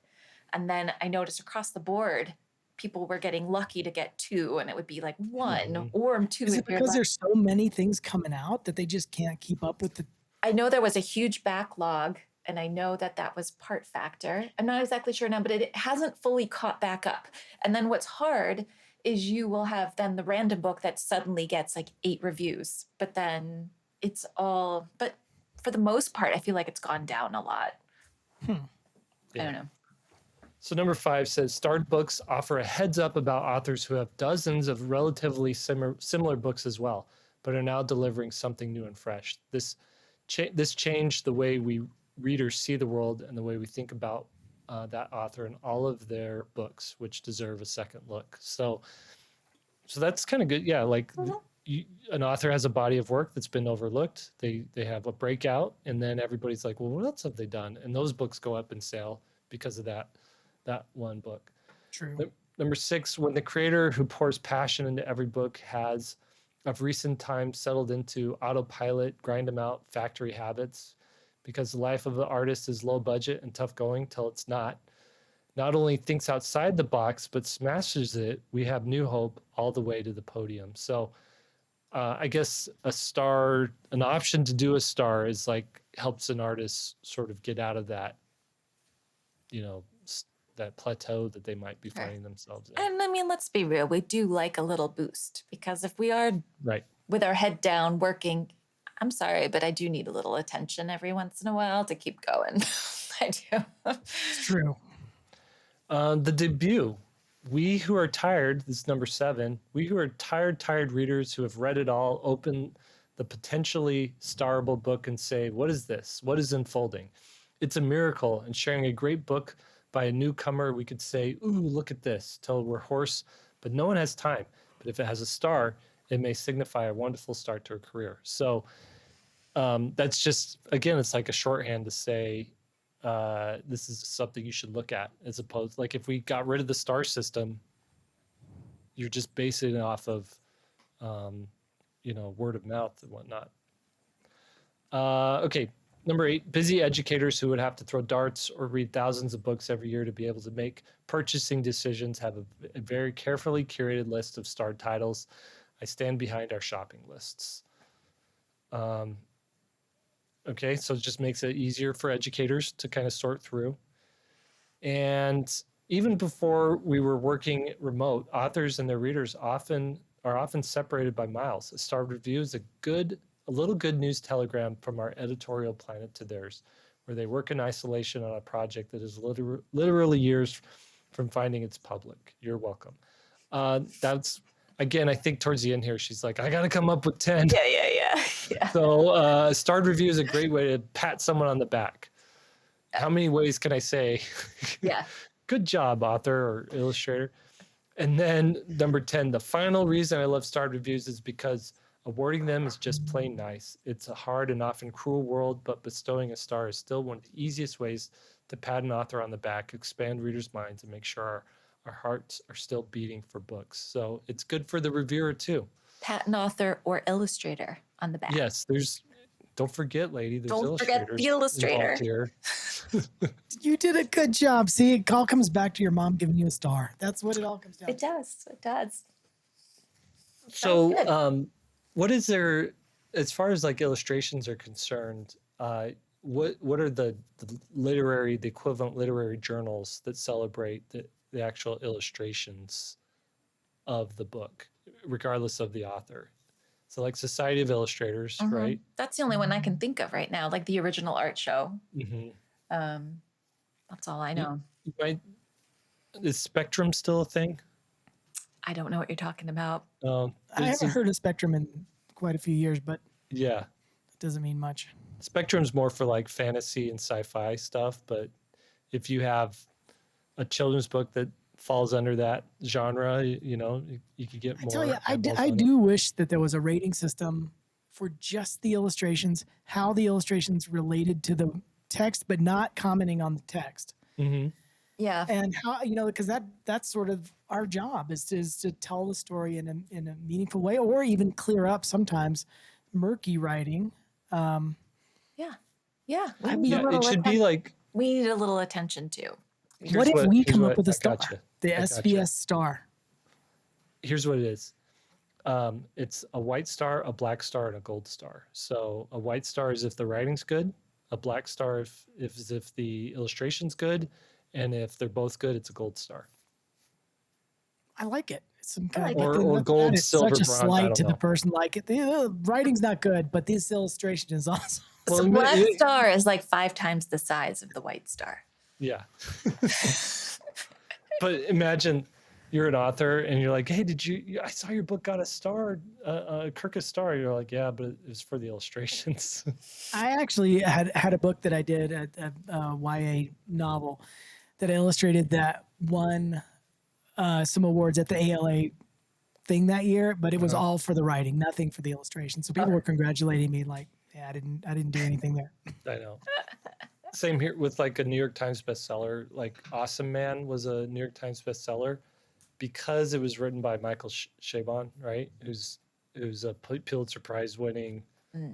and then I noticed across the board, people were getting lucky to get 2, and it would be like 1 or 2.
Is it
if you're
because
lucky.
there's so many things coming out that they just can't keep up with the?
I know there was a huge backlog And I know that that was part factor. I'm not exactly sure now, but it hasn't fully caught back up. And then what's hard is you will have then the random book that suddenly gets like 8 reviews, but then it's all, but for the most part, I feel like it's gone down a lot. I don't know.
So number 5 says starred books offer a heads up about authors who have dozens of relatively similar books as well, but are now delivering something new and fresh. This changed the way we readers see the world and the way we think about that author and all of their books, which deserve a second look. So that's kind of good. Yeah, like an author has a body of work that's been overlooked. They have a breakout, and then everybody's like, well, what else have they done? And those books go up in sale because of that one book.
True.
Number 6, when the creator who pours passion into every book has of recent times settled into autopilot, grind them out factory habits, because the life of the artist is low budget and tough going till it's not only thinks outside the box, but smashes it, we have new hope all the way to the podium. So I guess an option to do a star is like helps an artist sort of get out of that, that plateau that they might be finding themselves in.
And I mean, let's be real, we do like a little boost, because if we are with our head down working, I'm sorry, but I do need a little attention every once in a while to keep going. I do.
It's true.
The debut. We who are tired, this is number 7, we who are tired readers who have read it all, open the potentially starable book and say, what is this? What is unfolding? It's a miracle. And sharing a great book by a newcomer, we could say, ooh, look at this, till we're hoarse, but no one has time. But if it has a star, it may signify a wonderful start to a career. So that's just, again, it's like a shorthand to say, this is something you should look at, as opposed, like if we got rid of the star system, you're just basing it off of, word of mouth and whatnot. Okay. Number 8, busy educators who would have to throw darts or read thousands of books every year to be able to make purchasing decisions have a very carefully curated list of starred titles. I stand behind our shopping lists. Okay, so it just makes it easier for educators to kind of sort through. And even before we were working remote, authors and their readers are often separated by miles. A starred review is a little good news telegram from our editorial planet to theirs, where they work in isolation on a project that is literally years from finding its public. You're welcome. That's, again, I think towards the end here, she's like, I got to come up with 10.
Yeah.
So starred review is a great way to pat someone on the back. How many ways can I say?
Yeah.
Good job, author or illustrator. And then number 10, the final reason I love starred reviews is because awarding them is just plain nice. It's a hard and often cruel world, but bestowing a star is still one of the easiest ways to pat an author on the back, expand readers' minds, and make sure our hearts are still beating for books. So it's good for the reviewer too.
Pat an author or illustrator on the back.
Yes, don't forget, lady, there's
Don't forget the
illustrator.
illustrator.
You did a good job. See, it all comes back to your mom giving you a star. That's what it all comes down
It
to.
does.
So what is there, as far as like illustrations are concerned, what are the equivalent literary journals that celebrate the actual illustrations of the book, regardless of the author? So like Society of Illustrators, right?
That's the only one I can think of right now, like the original art show.
Mm-hmm.
That's all I know.
Is Spectrum still a thing?
I don't know what you're talking about.
I haven't heard of Spectrum in quite a few years, but
yeah,
it doesn't mean much. Spectrum's
more for like fantasy and sci-fi stuff, but if you have a children's book that falls under that genre, you could get more.
I tell you, I do wish that there was a rating system for just the illustrations, how the illustrations related to the text, but not commenting on the text.
Mm-hmm.
Yeah.
And how, because that's sort of our job is to tell the story in a meaningful way, or even clear up sometimes murky writing.
Yeah.
It should be like,
we need a little attention too.
What if we come up with a star? The SVS star.
Here's what it is. It's a white star, a black star, and a gold star. So a white star is if the writing's good. a black star if the illustration's good, and if they're both good, it's a gold star.
I like it. It's some
I
kind
like
of,
it.
but then
Or
that
gold,
is
silver,
such a
bronze. I
slight
don't
to the
know.
person. Like the writing's not good, but this illustration is awesome.
So
Well,
black star is like 5 times the size of the white star.
yeah. But imagine you're an author and you're like, hey, I saw your book got a star, a Kirkus star. You're like, yeah, but it was for the illustrations.
I actually had a book that I did, a YA novel that I illustrated that won some awards at the ALA thing that year, but it was all for the writing, nothing for the illustration. So people were congratulating me like, yeah, I didn't do anything there.
I know. Same here with like a New York Times bestseller. Like Awesome Man was a New York Times bestseller because it was written by Michael Chabon, right? Who's a Pulitzer Prize winning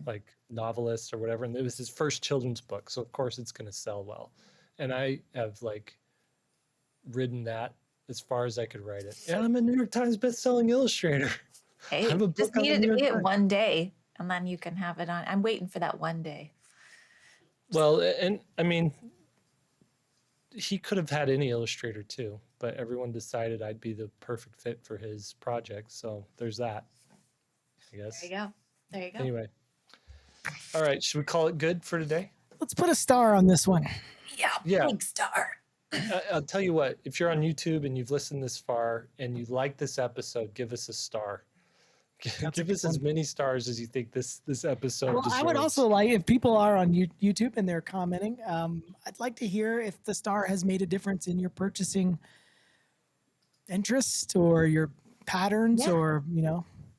like novelist or whatever, and it was his first children's book, so of course it's going to sell well. And I have like ridden that as far as I could write it, and I'm a New York Times best-selling illustrator.
Hey,
I have a
just
book on the
needed
New
to
York
be it
Times.
one day, and then you can have it on. I'm waiting for that one day.
Well, and I mean, he could have had any illustrator too, but everyone decided I'd be the perfect fit for his project. So there's that, I guess.
There you go. There you go.
Anyway. All right. Should we call it good for today?
Let's put a star on this one.
Yeah.
Big star.
I'll tell you what, if you're on YouTube and you've listened this far and you like this episode, give us a star. Give us as many stars as you think this episode
Well,
deserves.
I would also like, if people are on YouTube and they're commenting, I'd like to hear if the star has made a difference in your purchasing interest or your patterns, or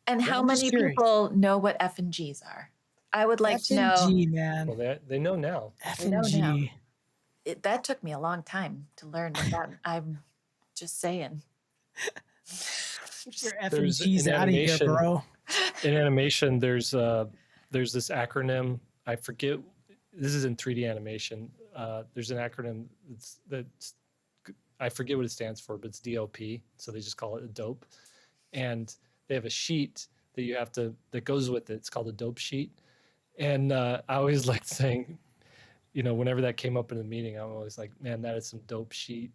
And
Yeah,
how
I'm just
many
curious.
people know what F and G's are? I would like
F
to
and
know.
G, man.
Well, they know now.
F
We
and
know now.
G.
That took me a long time to learn what that. I'm just saying.
Get your F and
There's
G's
an
out of here,
animation.
bro.
In animation, there's this acronym. I forget. This is in 3D animation. There's an acronym that's I forget what it stands for, but it's DOP. So they just call it a dope. And they have a sheet that goes with it. It's called a dope sheet. And I always liked saying, whenever that came up in the meeting, I'm always like, man, that is some dope sheet.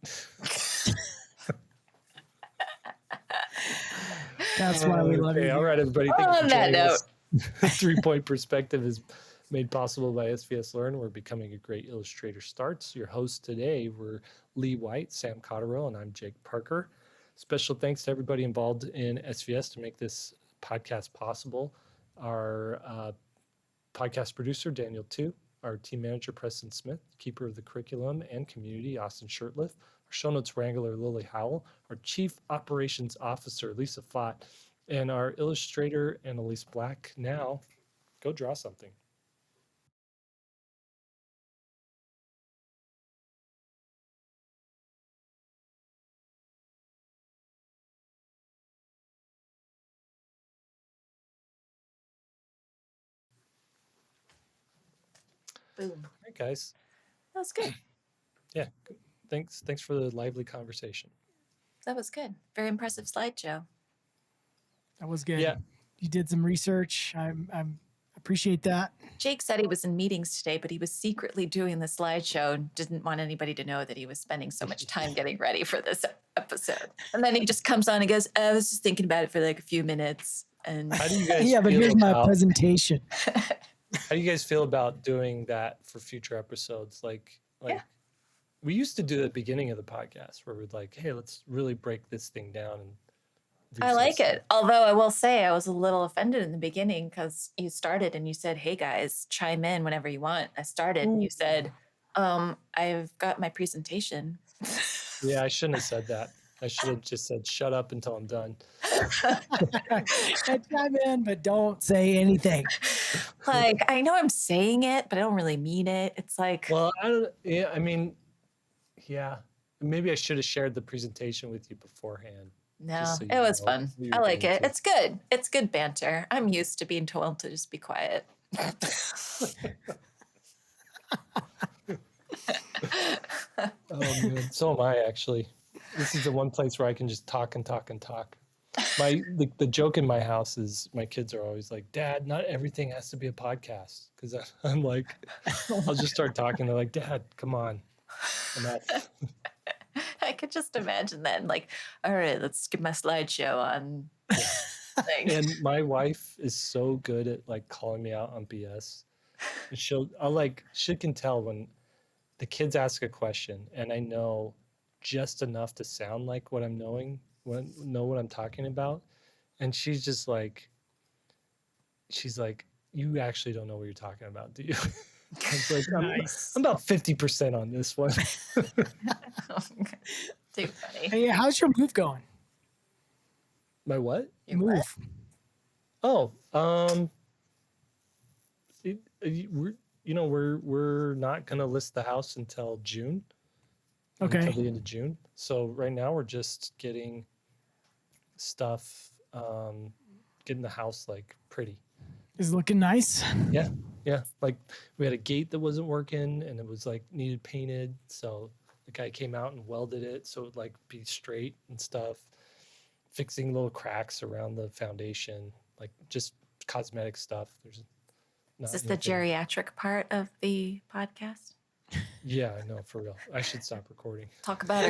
That's why we love you.
All right, everybody. Thank you for
On that
joining
note,
us. 3-Point Perspective is made possible by SVSLEARN, where becoming a great illustrator starts. Your hosts today were Lee White, Sam Cotterill, and I'm Jake Parker. Special thanks to everybody involved in SVS to make this podcast possible. Our podcast producer, Daniel Tu, our team manager, Preston Smith, keeper of the curriculum and community, Austin Shirtliff, our show notes wrangler, Lily Howell, our chief operations officer, Lisa Fott, and our illustrator, Annalise Black. Now, go draw something.
boom.
All right, guys.
That was good.
Yeah, thanks for the lively conversation.
That was good. Very impressive slideshow.
That was good.
Yeah.
You did some research. I appreciate that.
Jake said he was in meetings today, but he was secretly doing the slideshow and didn't want anybody to know that he was spending so much time getting ready for this episode. And then he just comes on and goes, I was just thinking about it for like a few minutes. And
How do you guys
Yeah, but
feel
here's my
about,
presentation.
how do you guys feel about doing that for future episodes? Like
Yeah.
we used to do at the beginning of the podcast where we'd like, hey, let's really break this thing down and do
I
some
like
stuff.
it. Although I will say I was a little offended in the beginning because you started and you said, hey guys, chime in whenever you want. I started and you said, I've got my presentation.
Yeah, I shouldn't have said that. I should have just said, shut up until I'm done.
Chime in, but don't say anything.
Like, I know I'm saying it, but I don't really mean it. It's like,
Well, yeah, maybe I should have shared the presentation with you beforehand.
no,
so you
it was
know
fun.
what you
I
were
like
getting
it.
to.
It's good. It's good banter. I'm used to being told to just be quiet.
Oh man, so am I actually. This is the one place where I can just talk and talk and talk. the joke in my house is my kids are always like, Dad, not everything has to be a podcast. Because I'm like, I'll just start talking. They're like, Dad, come on, enough.
I could just imagine then, like, all right, let's get my slideshow on. Thing.
And my wife is so good at like calling me out on BS. And she can tell when the kids ask a question and I know just enough to sound like what I'm know what I'm talking about. And she's like, you actually don't know what you're talking about, do you? I was like,
Nice.
I'm about 50% on this one.
Too funny.
Hey, how's your move going?
My what?
Your
Move.
what?
Oh, we're not gonna list the house until June.
Okay.
Until the end of June. So right now we're just getting stuff, getting the house like pretty.
Is it looking nice?
Yeah. Like we had a gate that wasn't working and it was like needed painted. So the guy came out and welded it so it would like be straight and stuff. Fixing little cracks around the foundation, like just cosmetic stuff. There's not
Is this the
anything-
geriatric part of the podcast?
Yeah, I know, for real. I should stop recording.
Talk about